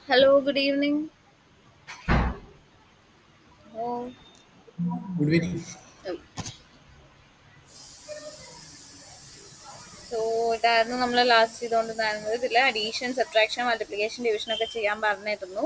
Hello, good evening. Oh, Good evening. oh. So ഇതായിരുന്നു നമ്മൾ last ചെയ്തുകൊണ്ടിരുന്നത്. ഇതിൽ അഡീഷൻ, സബ്ട്രാക്ഷൻ, മൾട്ടിപ്ലിക്കേഷൻ, ഡിവിഷൻ ഒക്കെ ചെയ്യാൻ പറഞ്ഞിരുന്നു.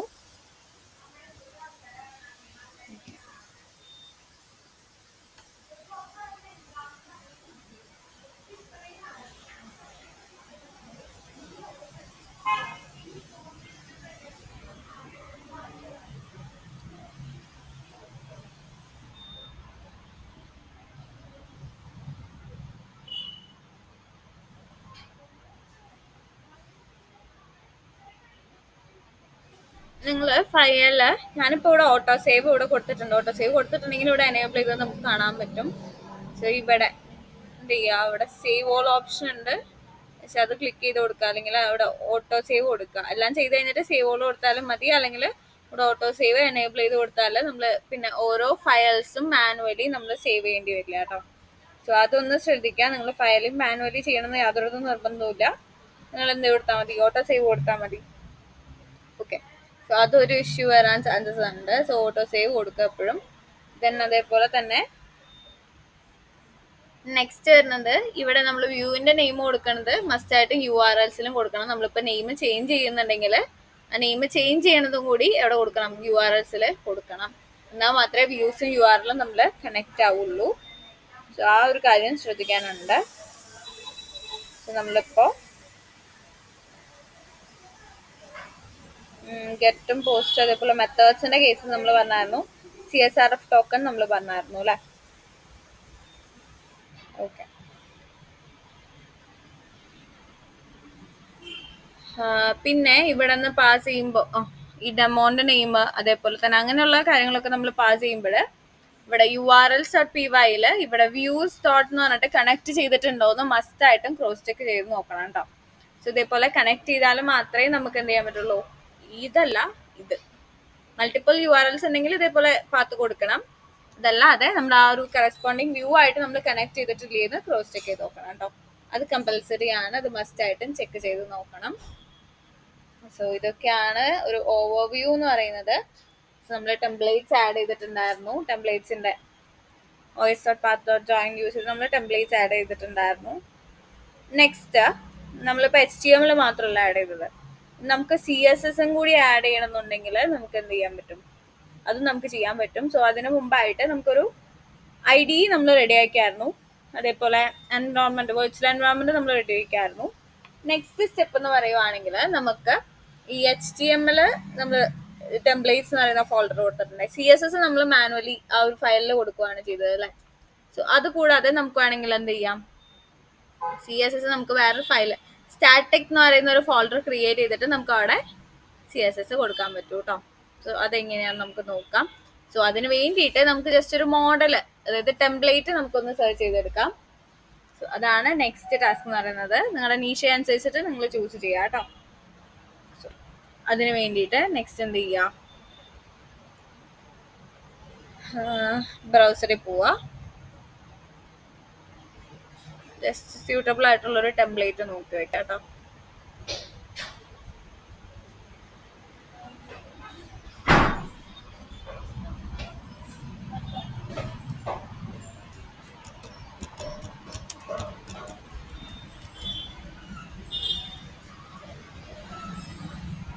നിങ്ങൾ ഫയല് ഞാനിപ്പോൾ ഇവിടെ ഓട്ടോ സേവ് ഇവിടെ കൊടുത്തിട്ടുണ്ട്. ഓട്ടോ സേവ് കൊടുത്തിട്ടുണ്ടെങ്കിൽ ഇവിടെ എനേബിൾ ചെയ്ത് നമുക്ക് കാണാൻ പറ്റും. സോ ഇവിടെ എന്ത് ചെയ്യുക, ഇവിടെ സേവ് ഓൾ ഓപ്ഷൻ ഉണ്ട്. പക്ഷെ അത് ക്ലിക്ക് ചെയ്ത് കൊടുക്കുക, അല്ലെങ്കിൽ അവിടെ ഓട്ടോ സേവ് കൊടുക്കുക. എല്ലാം ചെയ്ത് കഴിഞ്ഞിട്ട് സേവ് ഓൾ കൊടുത്താലും മതി, അല്ലെങ്കിൽ ഇവിടെ ഓട്ടോ സേവ് എനേബിൾ ചെയ്ത് കൊടുത്താൽ നമ്മൾ പിന്നെ ഓരോ ഫയൽസും മാനുവലി നമ്മൾ സേവ് ചെയ്യേണ്ടി വരില്ല കേട്ടോ. സോ അതൊന്ന് ശ്രദ്ധിക്കുക. നിങ്ങൾ ഫയലും മാനുവലി ചെയ്യണമെന്ന് യാതൊരു നിർബന്ധമില്ല. നിങ്ങൾ എന്ത് കൊടുത്താൽ മതി, ഓട്ടോ സേവ് കൊടുത്താൽ മതി. ഓക്കെ, സോ അതൊരു ഇഷ്യൂ വരാൻ ചാൻസസ് ഉണ്ട്. സോ ഓട്ടോ സേവ് കൊടുക്കുക എപ്പോഴും. ദെൻ അതേപോലെ തന്നെ നെക്സ്റ്റ് വരുന്നത്, ഇവിടെ നമ്മൾ വ്യൂവിന്റെ നെയിം കൊടുക്കുന്നത് മസ്റ്റ് ആയിട്ട് URLസിലും കൊടുക്കണം. നമ്മളിപ്പോൾ നെയിം ചേഞ്ച് ചെയ്യുന്നുണ്ടെങ്കിൽ ആ നെയിം ചേഞ്ച് ചെയ്യണതും കൂടി എവിടെ കൊടുക്കണം, URLസിൽ കൊടുക്കണം. എന്നാൽ മാത്രമേ വ്യൂസും URLും നമ്മൾ കണക്റ്റ് ആവുള്ളൂ. സോ ആ ഒരു കാര്യം ശ്രദ്ധിക്കാനുണ്ട്. സോ നമ്മളിപ്പോൾ ഗെറ്റും പോസ്റ്റ് അതേപോലെ മെത്തേഡ്സിന്റെ കേസ് നമ്മൾ പറഞ്ഞായിരുന്നു. CSRF ടോക്കൺ നമ്മൾ പറഞ്ഞായിരുന്നു അല്ലേ. ഓക്കെ, പിന്നെ ഇവിടെ നിന്ന് പാസ് ചെയ്യുമ്പോൾ ഈ ഡെമോന്റെ നെയിം അതേപോലെ തന്നെ അങ്ങനെയുള്ള കാര്യങ്ങളൊക്കെ നമ്മൾ പാസ് ചെയ്യുമ്പോൾ ഇവിടെ URLs.pyയിൽ ഇവിടെ വ്യൂസ് ഡോട്ട് എന്ന് പറഞ്ഞിട്ട് കണക്ട് ചെയ്തിട്ടുണ്ടോ എന്ന് മസ്റ്റ് ആയിട്ടും ക്രോസ് ചെക്ക് ചെയ്ത് നോക്കണം കേട്ടോ. സോ ഇതേപോലെ കണക്ട് ചെയ്താൽ മാത്രമേ നമുക്ക് എന്ത് ചെയ്യാൻ പറ്റുള്ളൂ. ഇതല്ല, ഇത് മൾട്ടിപ്പിൾ URLs ഉണ്ടെങ്കിൽ ഇതേപോലെ പാത്ത് കൊടുക്കണം. ഇതല്ലാതെ നമ്മൾ ആ ഒരു കറസ്പോണ്ടിങ് വ്യൂ ആയിട്ട് നമ്മൾ കണക്ട് ചെയ്തിട്ടില്ലേ എന്ന് ക്രോസ് ചെക്ക് ചെയ്ത് നോക്കണം കേട്ടോ. അത് കമ്പൽസറി ആണ്, അത് മസ്റ്റ് ആയിട്ടും ചെക്ക് ചെയ്ത് നോക്കണം. സോ ഇതൊക്കെയാണ് ഒരു ഓവർവ്യൂ എന്ന് പറയുന്നത്. നമ്മൾ ടെംപ്ലേറ്റ്സ് ആഡ് ചെയ്തിട്ടുണ്ടായിരുന്നു. ടെംപ്ലേറ്റ്സിന്റെ os.path.join യൂസ് ചെയ്ത് നമ്മൾ ടെംപ്ലേറ്റ്സ് ആഡ് ചെയ്തിട്ടുണ്ടായിരുന്നു. നെക്സ്റ്റ് നമ്മളിപ്പോൾ HTML മാത്രമല്ല ആഡ് ചെയ്തത്, നമുക്ക് CSSും കൂടി ആഡ് ചെയ്യണമെന്നുണ്ടെങ്കിൽ നമുക്ക് എന്ത് ചെയ്യാൻ പറ്റും, അതും നമുക്ക് ചെയ്യാൻ പറ്റും. സോ അതിന് മുമ്പായിട്ട് നമുക്കൊരു ID നമ്മൾ റെഡി ആക്കിയായിരുന്നു. അതേപോലെ എൻവയോൺമെന്റ്, വെർച്വൽ എൻവയോൺമെന്റ് നമ്മൾ റെഡി ആക്കിയായിരുന്നു. നെക്സ്റ്റ് സ്റ്റെപ്പ് എന്ന് പറയുവാണെങ്കിൽ നമുക്ക് ഈ HTML നമ്മൾ ടെംപ്ലേറ്റ്സ് എന്ന് പറയുന്ന ഫോൾഡർ കൊടുത്തിട്ടുണ്ട്. CSS നമ്മൾ മാനുവലി ആ ഒരു ഫയലിൽ കൊടുക്കുകയാണ് ചെയ്തത് അല്ലേ. സോ അത് കൂടാതെ നമുക്ക് വേണമെങ്കിൽ എന്ത് ചെയ്യാം, CSS നമുക്ക് വേറൊരു ഫയൽ സ്റ്റാറ്റിക് എന്ന് പറയുന്ന ഒരു ഫോൾഡർ ക്രിയേറ്റ് ചെയ്തിട്ട് നമുക്ക് അവിടെ CSS കൊടുക്കാൻ പറ്റും കേട്ടോ. സോ അതെങ്ങനെയാണെന്ന് നമുക്ക് നോക്കാം. സോ അതിന് വേണ്ടിയിട്ട് നമുക്ക് ജസ്റ്റ് ഒരു മോഡൽ, അതായത് ടെംപ്ലേറ്റ് നമുക്കൊന്ന് സെർച്ച് ചെയ്തെടുക്കാം. സോ അതാണ് നെക്സ്റ്റ് ടാസ്ക് എന്ന് പറയുന്നത്. നിങ്ങളുടെ നീഷ അനുസരിച്ചിട്ട് നിങ്ങൾ ചൂസ് ചെയ്യാം കേട്ടോ. സോ അതിന് വേണ്ടിയിട്ട് നെക്സ്റ്റ് എന്ത് ചെയ്യുക, ബ്രൗസറിൽ പോവുക. ജസ്റ്റ് സ്യൂട്ടബിൾ ആയിട്ടുള്ള ഒരു ടെംപ്ലേറ്റ് നോക്കി വെക്കാം കേട്ടോ.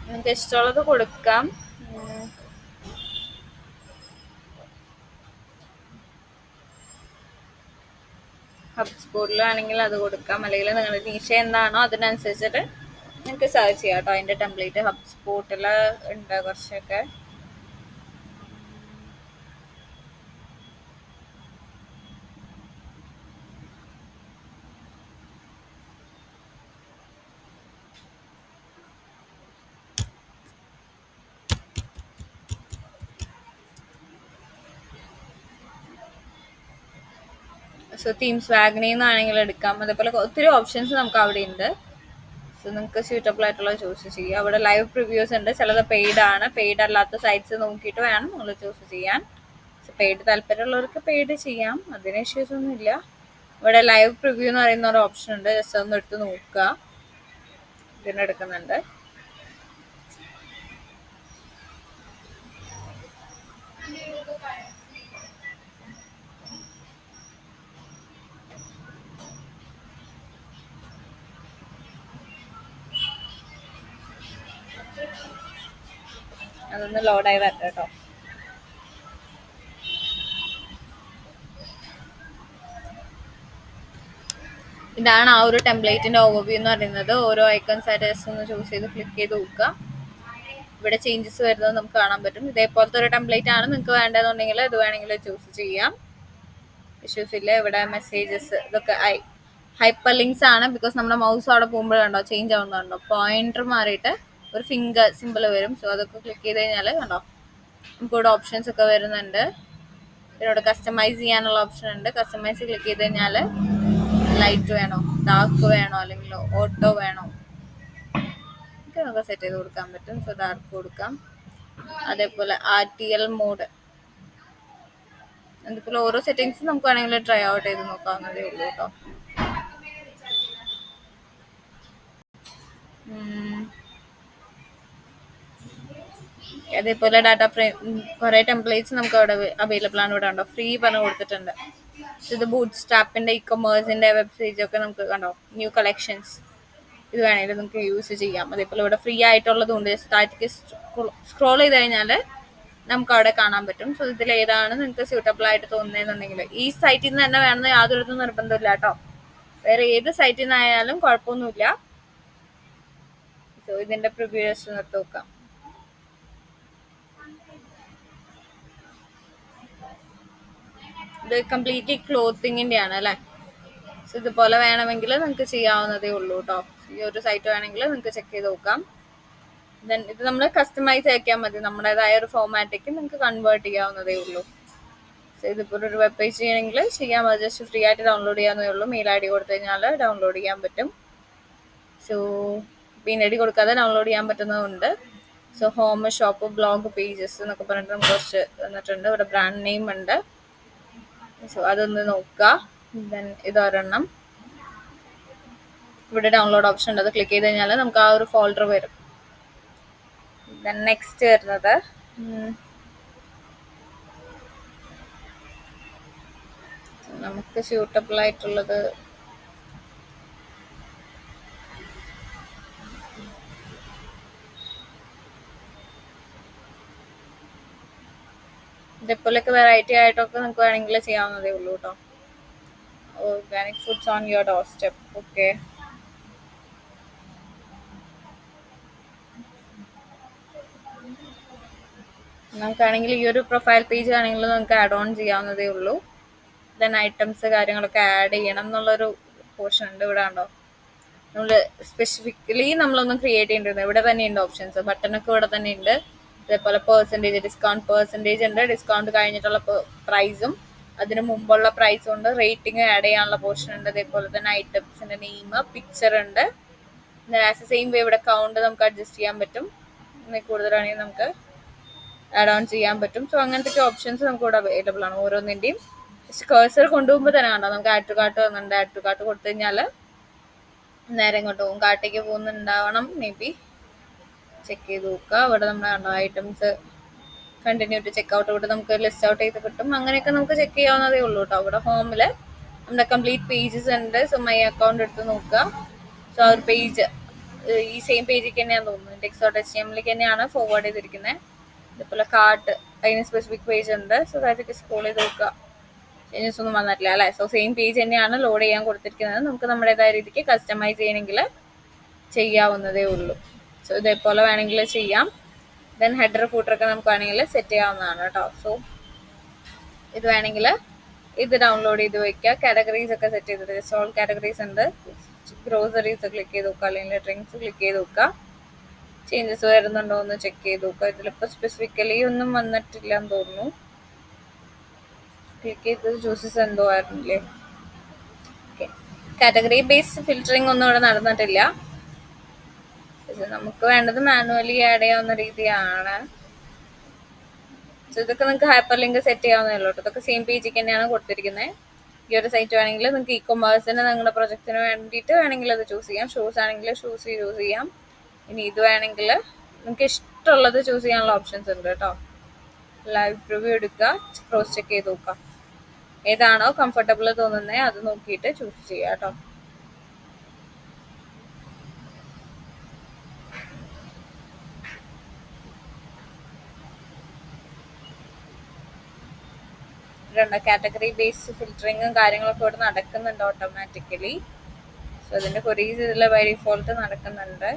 നിങ്ങൾക്ക് ഇഷ്ടമുള്ളത് കൊടുക്കാം. ഹബ്സ്പോട്ടിലാണെങ്കിൽ അത് കൊടുക്കാം, അല്ലെങ്കിൽ നിങ്ങളുടെ നീഷ എന്താണോ അതിനനുസരിച്ചിട്ട് നിങ്ങൾക്ക് സെർച്ച് ചെയ്യാം കേട്ടോ. അതിൻ്റെ ടെംപ്ലേറ്റ് ഹബ്സ്പോട്ടിൽ ഉണ്ട് കുറച്ചൊക്കെ. സോ തീംസ് വാഗ്നിൽ നിന്നാണെങ്കിൽ എടുക്കാം. അതേപോലെ ഒത്തിരി ഓപ്ഷൻസ് നമുക്ക് അവിടെ ഉണ്ട്. സോ നിങ്ങൾക്ക് സ്യൂട്ടബിൾ ആയിട്ടുള്ള ചൂസ് ചെയ്യുക. അവിടെ ലൈവ് പ്രിവ്യൂസ് ഉണ്ട്, ചിലത് പെയ്ഡ് ആണ്. പെയ്ഡ് അല്ലാത്ത സൈറ്റ്സ് നോക്കിയിട്ട് വേണം നിങ്ങൾ ചൂസ് ചെയ്യാൻ. സോ പെയ്ഡ് താല്പര്യമുള്ളവർക്ക് പെയ്ഡ് ചെയ്യാം, അതിന് ഇഷ്യൂസ് ഒന്നും ഇല്ല. ഇവിടെ ലൈവ് പ്രിവ്യൂ എന്ന് പറയുന്ന ഒരു ഓപ്ഷൻ ഉണ്ട്, ജസ്റ്റ് ഒന്ന് എടുത്ത് നോക്കുക. ഇതിനെടുക്കുന്നുണ്ട്. അതൊന്ന് ലോഡായി വരട്ടെ കേട്ടോ. ഇതാണ് ആ ഒരു ടെംപ്ലേറ്റിന്റെ ഓവർവ്യൂ എന്ന് പറയുന്നത്. ഓരോ ഐക്കൺസ് ആയിട്ട് ജസ്റ്റ് ഒന്ന് ചൂസ് ചെയ്ത് ക്ലിക്ക് ചെയ്ത് നോക്കുക. ഇവിടെ ചേഞ്ചസ് വരുന്നത് നമുക്ക് കാണാൻ പറ്റും. ഇതേപോലത്തെ ഒരു ടെംപ്ലേറ്റ് ആണ് നിങ്ങൾക്ക് വേണ്ടതെന്നുണ്ടെങ്കിൽ ഇത് വേണമെങ്കിൽ ചൂസ് ചെയ്യാം. ഇഷ്യൂസ് ഇല്ല. ഇവിടെ മെസ്സേജസ് ഇതൊക്കെ ഹൈപ്പർ ലിങ്ക്സ് ആണ്. ബിക്കോസ് നമ്മുടെ മൗസ് അവിടെ പോകുമ്പോഴുണ്ടോ ചേഞ്ച് ആവുന്നുണ്ടോ, പോയിന്റർ മാറിയിട്ട് ഒരു ഫിംഗർ സിമ്പിൾ വരും. സോ അതൊക്കെ ക്ലിക്ക് ചെയ്ത് കഴിഞ്ഞാൽ കണ്ടോ നമുക്ക് ഇവിടെ ഓപ്ഷൻസ് ഒക്കെ വരുന്നുണ്ട്. ഇതിനോട് കസ്റ്റമൈസ് ചെയ്യാനുള്ള ഓപ്ഷൻ ഉണ്ട്. കസ്റ്റമൈസ് ക്ലിക്ക് ചെയ്ത് കഴിഞ്ഞാൽ ലൈറ്റ് വേണോ, ഡാർക്ക് വേണോ, അല്ലെങ്കിൽ ഓട്ടോ വേണോ ഒക്കെ നമുക്ക് സെറ്റ് ചെയ്ത് കൊടുക്കാൻ പറ്റും. സോ ഡാർക്ക് കൊടുക്കാം. അതേപോലെ RTL മോഡ്, അതുപോലെ ഓരോ സെറ്റിങ്സ് നമുക്ക് വേണമെങ്കിൽ ട്രൈ ഔട്ട് ചെയ്ത് നോക്കാവുന്നതേ ഉള്ളൂ കേട്ടോ. അതേപോലെ ഡാറ്റ ഫ്രെയിം കുറെ ടെംപ്ലേറ്റ്സ് നമുക്ക് അവിടെ അവൈലബിൾ ആണ്. ഇവിടെ ഉണ്ടോ ഫ്രീ പറഞ്ഞ് കൊടുത്തിട്ടുണ്ട്. ഇത് ബൂട്ട് സ്ട്രാപ്പിന്റെ ഇ-കൊമേഴ്സിന്റെ വെബ്സൈറ്റ് ഒക്കെ നമുക്ക് കണ്ടോ, ന്യൂ കളക്ഷൻസ് ഇത് വേണമെങ്കിൽ നമുക്ക് യൂസ് ചെയ്യാം. അതേപോലെ ഇവിടെ ഫ്രീ ആയിട്ടുള്ളതുകൊണ്ട് താഴത്തേക്ക് സ്ക്രോൾ ചെയ്ത് കഴിഞ്ഞാൽ നമുക്ക് അവിടെ കാണാൻ പറ്റും. സോ ഇതിൽ ഏതാണ് നിങ്ങൾക്ക് സ്യൂട്ടബിൾ ആയിട്ട് തോന്നുന്നതെന്നുണ്ടെങ്കിൽ ഈ സൈറ്റിൽ നിന്ന് തന്നെ വേണമെന്ന് യാതൊരു നിർബന്ധമില്ല കേട്ടോ. വേറെ ഏത് സൈറ്റിൽ നിന്നായാലും കുഴപ്പമൊന്നുമില്ല. സോ ഇതിന്റെ പ്രിവ്യൂ ജസ്റ്റ് നിർത്തി നോക്കാം. ഇത് കംപ്ലീറ്റ്ലി ക്ലോത്തിങ്ങിന്റെ ആണ് അല്ലേ. സോ ഇതുപോലെ വേണമെങ്കിൽ നിങ്ങൾക്ക് ചെയ്യാവുന്നതേ ഉള്ളൂ കേട്ടോ. ഈ ഒരു സൈറ്റ് വേണമെങ്കിൽ നിങ്ങൾക്ക് ചെക്ക് ചെയ്ത് നോക്കാം. ദെൻ ഇത് നമ്മൾ കസ്റ്റമൈസ് ആക്കിയാൽ മതി. നമ്മുടേതായ ഒരു ഫോമാറ്റിക്ക് നിങ്ങൾക്ക് കൺവേർട്ട് ചെയ്യാവുന്നതേ ഉള്ളൂ. സോ ഇതിപ്പോൾ ഒരു വെബ് പേജ് ചെയ്യണമെങ്കിൽ ചെയ്യാം. അത് ജസ്റ്റ് ഫ്രീ ആയിട്ട് ഡൗൺലോഡ് ചെയ്യാവുന്നതേ ഉള്ളൂ. മെയിൽ ID കൊടുത്തു കഴിഞ്ഞാൽ ഡൗൺലോഡ് ചെയ്യാൻ പറ്റും. സോ മെയിൽ ID കൊടുക്കാതെ ഡൗൺലോഡ് ചെയ്യാൻ പറ്റുന്നതുണ്ട്. So home, shop, blog, pages എന്നൊക്കെ പറഞ്ഞിട്ട് നമുക്ക് കുറച്ച് തന്നിട്ടുണ്ട്. ഇവിടെ ബ്രാൻഡ് നെയിം ഉണ്ട്. സോ അതൊന്ന് നോക്കുക. ദെൻ ഇതൊരെണ്ണം ഇവിടെ ഡൗൺലോഡ് ഓപ്ഷൻ ഉണ്ട്. അത് ക്ലിക്ക് ചെയ്ത് കഴിഞ്ഞാൽ നമുക്ക് ആ ഒരു ഫോൾഡർ വരും. ദെൻ നെക്സ്റ്റ് വരുന്നത് നമുക്ക് സ്യൂട്ടബിൾ ആയിട്ടുള്ളത് ഇതേപോലെയൊക്കെ വെറൈറ്റി ആയിട്ടൊക്കെ നമുക്ക് വേണമെങ്കിൽ ചെയ്യാവുന്നതേ ഉള്ളൂ കേട്ടോ. Organic foods on your door step. Okay, നമുക്കാണെങ്കിൽ ഈ ഒരു പ്രൊഫൈൽ പേജ് ആണെങ്കിൽ നമുക്ക് ആഡ് ഓൺ ചെയ്യാവുന്നതേ ഉള്ളൂ. ദെൻ ഐറ്റംസ് കാര്യങ്ങളൊക്കെ ആഡ് ചെയ്യണം എന്നുള്ളൊരു പോർഷൻ ഉണ്ട്. ഇവിടെ ഉണ്ടോ, നമ്മൾ സ്പെസിഫിക്കലി നമ്മളൊന്നും ക്രിയേറ്റ് ചെയ്യേണ്ടിരുന്നത് ഇവിടെ തന്നെ ഉണ്ട് ഓപ്ഷൻസ്. ബട്ടണൊക്കെ ഇവിടെ തന്നെ ഉണ്ട്. അതേപോലെ പെർസെൻറ്റേജ്, ഡിസ്കൗണ്ട് പെർസെൻറ്റേജ് ഉണ്ട്. ഡിസ്കൗണ്ട് കഴിഞ്ഞിട്ടുള്ള പ്രൈസും അതിന് മുമ്പുള്ള പ്രൈസും ഉണ്ട്. റേറ്റിംഗ് ആഡ് ചെയ്യാനുള്ള പോർഷൻ ഉണ്ട്. അതേപോലെ തന്നെ ഐറ്റംസിന്റെ നെയിം, പിക്ചർ ഉണ്ട്. ആസ് എ സെയിം വേ ഇവിടെ കൗണ്ട് നമുക്ക് അഡ്ജസ്റ്റ് ചെയ്യാൻ പറ്റും. കൂടുതലാണെങ്കിൽ നമുക്ക് ആഡ് ഓൺ ചെയ്യാൻ പറ്റും. സോ അങ്ങനത്തെ ഓപ്ഷൻസ് നമുക്ക് ഇവിടെ അവൈലബിൾ ആണ്. ഓരോന്നിൻ്റെയും കേഴ്സർ കൊണ്ടുപോകുമ്പോൾ തന്നെ കണ്ടോ നമുക്ക് ആഡ് ടു കാർട്ട് വന്നിട്ടുണ്ട്. ആഡ് ടു കാർട്ട് കൊടുത്തു കഴിഞ്ഞാൽ നേരെ ഇങ്ങോട്ട് പോകും. കാർട്ടിലേക്ക് പോകുന്നുണ്ടാവണം മേ ബി. ചെക്ക് ചെയ്ത് നോക്കുക. ഇവിടെ നമ്മുടെ കണ്ടോ items continue to check out ഇവിടെ നമുക്ക് ലിസ്റ്റ് ഔട്ട് ചെയ്ത് കിട്ടും. അങ്ങനെയൊക്കെ നമുക്ക് ചെക്ക് ചെയ്യാവുന്നതേ ഉള്ളൂ കേട്ടോ. ഇവിടെ ഹോമിൽ നമ്മുടെ കംപ്ലീറ്റ് പേജസ് ഉണ്ട്. സോ മൈ അക്കൗണ്ട് എടുത്ത് നോക്കുക. സോ ആ ഒരു പേജ് ഈ സെയിം പേജിലേക്ക് തന്നെയാണ് തോന്നുന്നത്. index.html തന്നെയാണ് ഫോർവേഡ് ചെയ്തിരിക്കുന്നത്. ഇതുപോലെ കാർട്ട് അതിന് സ്പെസിഫിക് പേജ് ഉണ്ട്. സോ അതായത് സ്ക്രോൾ ചെയ്ത് നോക്കുക. ചേഞ്ചസ് ഒന്നും വന്നിട്ടില്ല അല്ലേ. സോ സെയിം പേജ് തന്നെയാണ് ലോഡ് ചെയ്യാൻ കൊടുത്തിരിക്കുന്നത്. നമുക്ക് നമ്മുടേതായ രീതിക്ക് കസ്റ്റമൈസ് ചെയ്യണമെങ്കിൽ ചെയ്യാവുന്നതേ ഉള്ളൂ. സോ ഇതേപോലെ വേണമെങ്കിൽ ചെയ്യാം. ദെൻ ഹെഡർ ഫൂട്ടറൊക്കെ നമുക്ക് വേണമെങ്കിൽ സെറ്റ് ചെയ്യാവുന്നതാണ് കേട്ടോ. സോ ഇത് വേണമെങ്കിൽ ഇത് ഡൗൺലോഡ് ചെയ്ത് വയ്ക്കുക. കാറ്റഗറീസ് ഒക്കെ സെറ്റ് ചെയ്തിട്ട് ജസ്റ്റ് ഓൾ കാറ്റഗറീസ് ഉണ്ട്. ഗ്രോസറീസ് ക്ലിക്ക് ചെയ്ത് നോക്കുക, അല്ലെങ്കിൽ ഡ്രിങ്ക്സ് ക്ലിക്ക് ചെയ്ത് നോക്കുക. ചേഞ്ചസ് വരുന്നുണ്ടോ എന്ന് ചെക്ക് ചെയ്ത് നോക്കുക. ഇതിലിപ്പോൾ സ്പെസിഫിക്കലി ഒന്നും വന്നിട്ടില്ല എന്ന് തോന്നുന്നു. ക്ലിക്ക് ചെയ്തത് ജ്യൂസസ് എന്തോ ആയിരുന്നില്ലേ. ഓക്കെ, കാറ്റഗറി ബേസ്ഡ് ഫിൽറ്ററിങ് ഒന്നും ഇവിടെ നടന്നിട്ടില്ല. നമുക്ക് വേണ്ടത് മാനുവലി ആഡ് ചെയ്യാവുന്ന രീതിയാണ്. സോ ഇതൊക്കെ നിങ്ങൾക്ക് ഹൈപ്പർ ലിങ്ക് സെറ്റ് ചെയ്യാവുന്നതേ ഉള്ളൂ. ഇതൊക്കെ സെയിം പേജിലേക്ക് തന്നെയാണ് കൊടുത്തിരിക്കുന്നത്. ഈ ഒരു സൈറ്റ് വേണമെങ്കിൽ നിങ്ങൾക്ക് ഇ-കൊമേഴ്സിന് നിങ്ങളുടെ പ്രൊജക്റ്റിന് വേണ്ടിയിട്ട് വേണമെങ്കിൽ അത് ചൂസ് ചെയ്യാം. ഷൂസ് ആണെങ്കിൽ ഷൂസ് യൂസ് ചെയ്യാം. ഇനി ഇത് വേണമെങ്കിൽ നിങ്ങൾക്ക് ഇഷ്ടമുള്ളത് ചൂസ് ചെയ്യാനുള്ള ഓപ്ഷൻസ് ഉണ്ട് കേട്ടോ. ലൈവ് റിവ്യൂ എടുക്കുക, ക്രോസ് ചെക്ക് ചെയ്ത് നോക്കാം. ഏതാണോ കംഫർട്ടബിൾ തോന്നുന്നത് അത് നോക്കിയിട്ട് ചൂസ് ചെയ്യുക കേട്ടോ. ഇവിടെ കാറ്റഗറി ബേസ്ഡ് ഫിൽറ്ററിങ്ങും കാര്യങ്ങളൊക്കെ ഇവിടെ നടക്കുന്നുണ്ട് ഓട്ടോമാറ്റിക്കലി. സോ അതിന്റെ ക്വറീസ് ഇതിൽ ബൈ ഡിഫോൾട്ട് നടക്കുന്നുണ്ട്.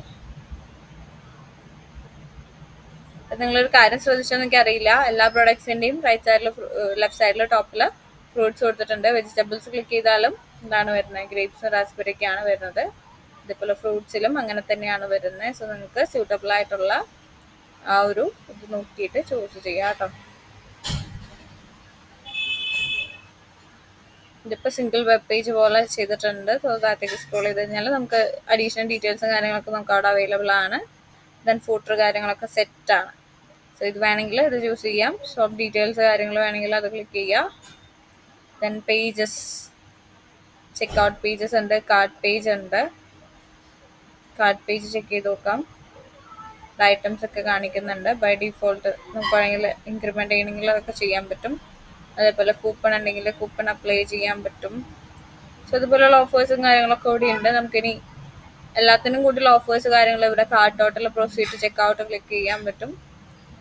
നിങ്ങളൊരു കാര്യം ശ്രദ്ധിച്ചോ എനിക്ക് അറിയില്ല, എല്ലാ പ്രൊഡക്ട്സിന്റെയും റൈറ്റ് സൈഡിൽ ലെഫ്റ്റ് സൈഡിൽ ടോപ്പിൽ ഫ്രൂട്ട്സ് കൊടുത്തിട്ടുണ്ട്. വെജിറ്റബിൾസ് ക്ലിക്ക് ചെയ്താലും എന്താണ് വരുന്നത്, ഗ്രേപ്സും റാസ്ബെറി ഒക്കെയാണ് വരുന്നത്. ഇതുപോലെ ഫ്രൂട്ട്സിലും അങ്ങനെ തന്നെയാണ് വരുന്നത്. സോ നിങ്ങൾക്ക് സ്യൂട്ടബിൾ ആയിട്ടുള്ള ആ ഒരു ഇത് നോക്കിയിട്ട് ചൂസ് ചെയ്യാം കേട്ടോ. ഇതിപ്പോൾ സിംഗിൾ വെബ് പേജ് പോലെ ചെയ്തിട്ടുണ്ട്. സോ താഴത്തേക്ക് സ്ക്രോൾ ചെയ്ത് കഴിഞ്ഞാൽ നമുക്ക് അഡീഷണൽ ഡീറ്റെയിൽസും കാര്യങ്ങളൊക്കെ നമുക്ക് അവിടെ അവൈലബിൾ ആണ്. ദെൻ ഫൂട്ടർ കാര്യങ്ങളൊക്കെ സെറ്റ് ആണ്. സോ ഇത് വേണമെങ്കിൽ ഇത് ചൂസ് ചെയ്യാം. ഷോപ്പ് ഡീറ്റെയിൽസ് കാര്യങ്ങൾ വേണമെങ്കിൽ അത് ക്ലിക്ക് ചെയ്യുക. ദെൻ പേജസ്, ചെക്ക്ഔട്ട് പേജസ് ഉണ്ട്, കാർട്ട് പേജ് ഉണ്ട്. കാർട്ട് പേജ് ചെക്ക് ചെയ്ത് നോക്കാം. ഐറ്റംസ് ഒക്കെ കാണിക്കുന്നുണ്ട്. ബൈ ഡിഫോൾട്ട് നമുക്ക് വേണമെങ്കിൽ ഇൻക്രിമെന്റ് ചെയ്യണമെങ്കിൽ അതൊക്കെ ചെയ്യാൻ പറ്റും. അതേപോലെ കൂപ്പൺ ഉണ്ടെങ്കിൽ കൂപ്പൺ അപ്ലൈ ചെയ്യാൻ പറ്റും. സോ ഇതുപോലുള്ള ഓഫേഴ്സും കാര്യങ്ങളൊക്കെ ഇവിടെ ഉണ്ട്. നമുക്കിനി എല്ലാത്തിനും കൂടുതൽ ഓഫേഴ്സ് കാര്യങ്ങൾ ഇവിടെ cart total, proceed, checkout click ചെയ്യാൻ പറ്റും.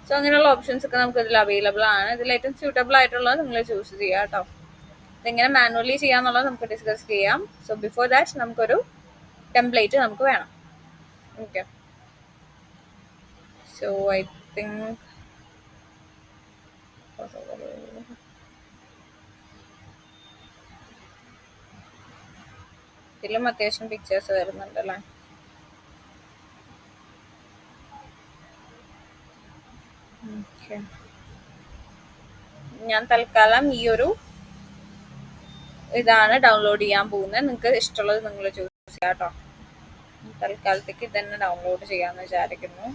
സോ അങ്ങനെയുള്ള ഓപ്ഷൻസ് ഒക്കെ നമുക്ക് ഇതിൽ അവൈലബിൾ ആണ്. ഇതിൽ ഏറ്റവും സ്യൂട്ടബിൾ ആയിട്ടുള്ളത് നിങ്ങൾ ചൂസ് ചെയ്യുക കേട്ടോ. ഇതെങ്ങനെ മാനുവലി ചെയ്യാന്നുള്ളത് നമുക്ക് ഡിസ്കസ് ചെയ്യാം. സോ ബിഫോർ ദാറ്റ് നമുക്കൊരു ടെംപ്ലേറ്റ് നമുക്ക് വേണം. ഓക്കെ, സോ ഐ തിങ്ക് ഇതിലും അത്യാവശ്യം പിക്ചേഴ്സ് വരുന്നുണ്ടല്ലേ. ഞാൻ തൽക്കാലം ഈ ഒരു ഇതാണ് ഡൗൺലോഡ് ചെയ്യാൻ പോകുന്നത്. നിങ്ങൾക്ക് ഇഷ്ടമുള്ളത് നിങ്ങൾ ചൂസ് ചെയ്യാം കേട്ടോ. തൽക്കാലത്തേക്ക് ഇതന്നെ ഡൗൺലോഡ് ചെയ്യാമെന്ന് വിചാരിക്കുന്നു.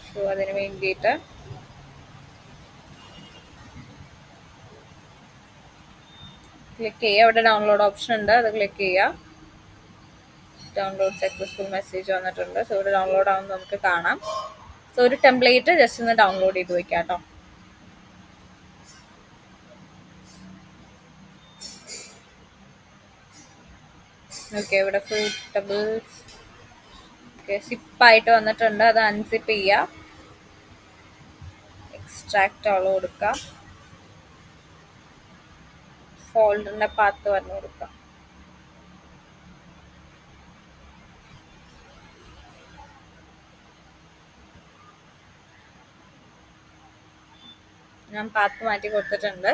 സോ അതിന് വേണ്ടിയിട്ട് ക്ലിക്ക് ചെയ്യുക. അവിടെ ഡൗൺലോഡ് ഓപ്ഷൻ ഉണ്ട്, അത് ക്ലിക്ക് ചെയ്യുക. ഡൗൺലോഡ് സക്സസ്ഫുൾ മെസ്സേജ് വന്നിട്ടുണ്ട്. സോ ഇവിടെ ഡൗൺലോഡ് ആവുമ്പോൾ നമുക്ക് കാണാം. സോ ഒരു ടെംപ്ലേറ്റ് ജസ്റ്റ് ഒന്ന് ഡൗൺലോഡ് ചെയ്ത് വെക്കാം കേട്ടോ. ഓക്കെ, ഇവിടെ ഫ്രൂട്ടബിൾസ് ഓക്കെ സിപ്പായിട്ട് വന്നിട്ടുണ്ട്. അത് അൺസിപ്പ് ചെയ്യുക. എക്സ്ട്രാക്ട് ആൾ കൊടുക്കുക. ഫോൾഡറിന്റെ പാത്ത് പറഞ്ഞു കൊടുക്കുക. ഞാൻ പാത്ത് മാറ്റി കൊടുത്തിട്ടുണ്ട്.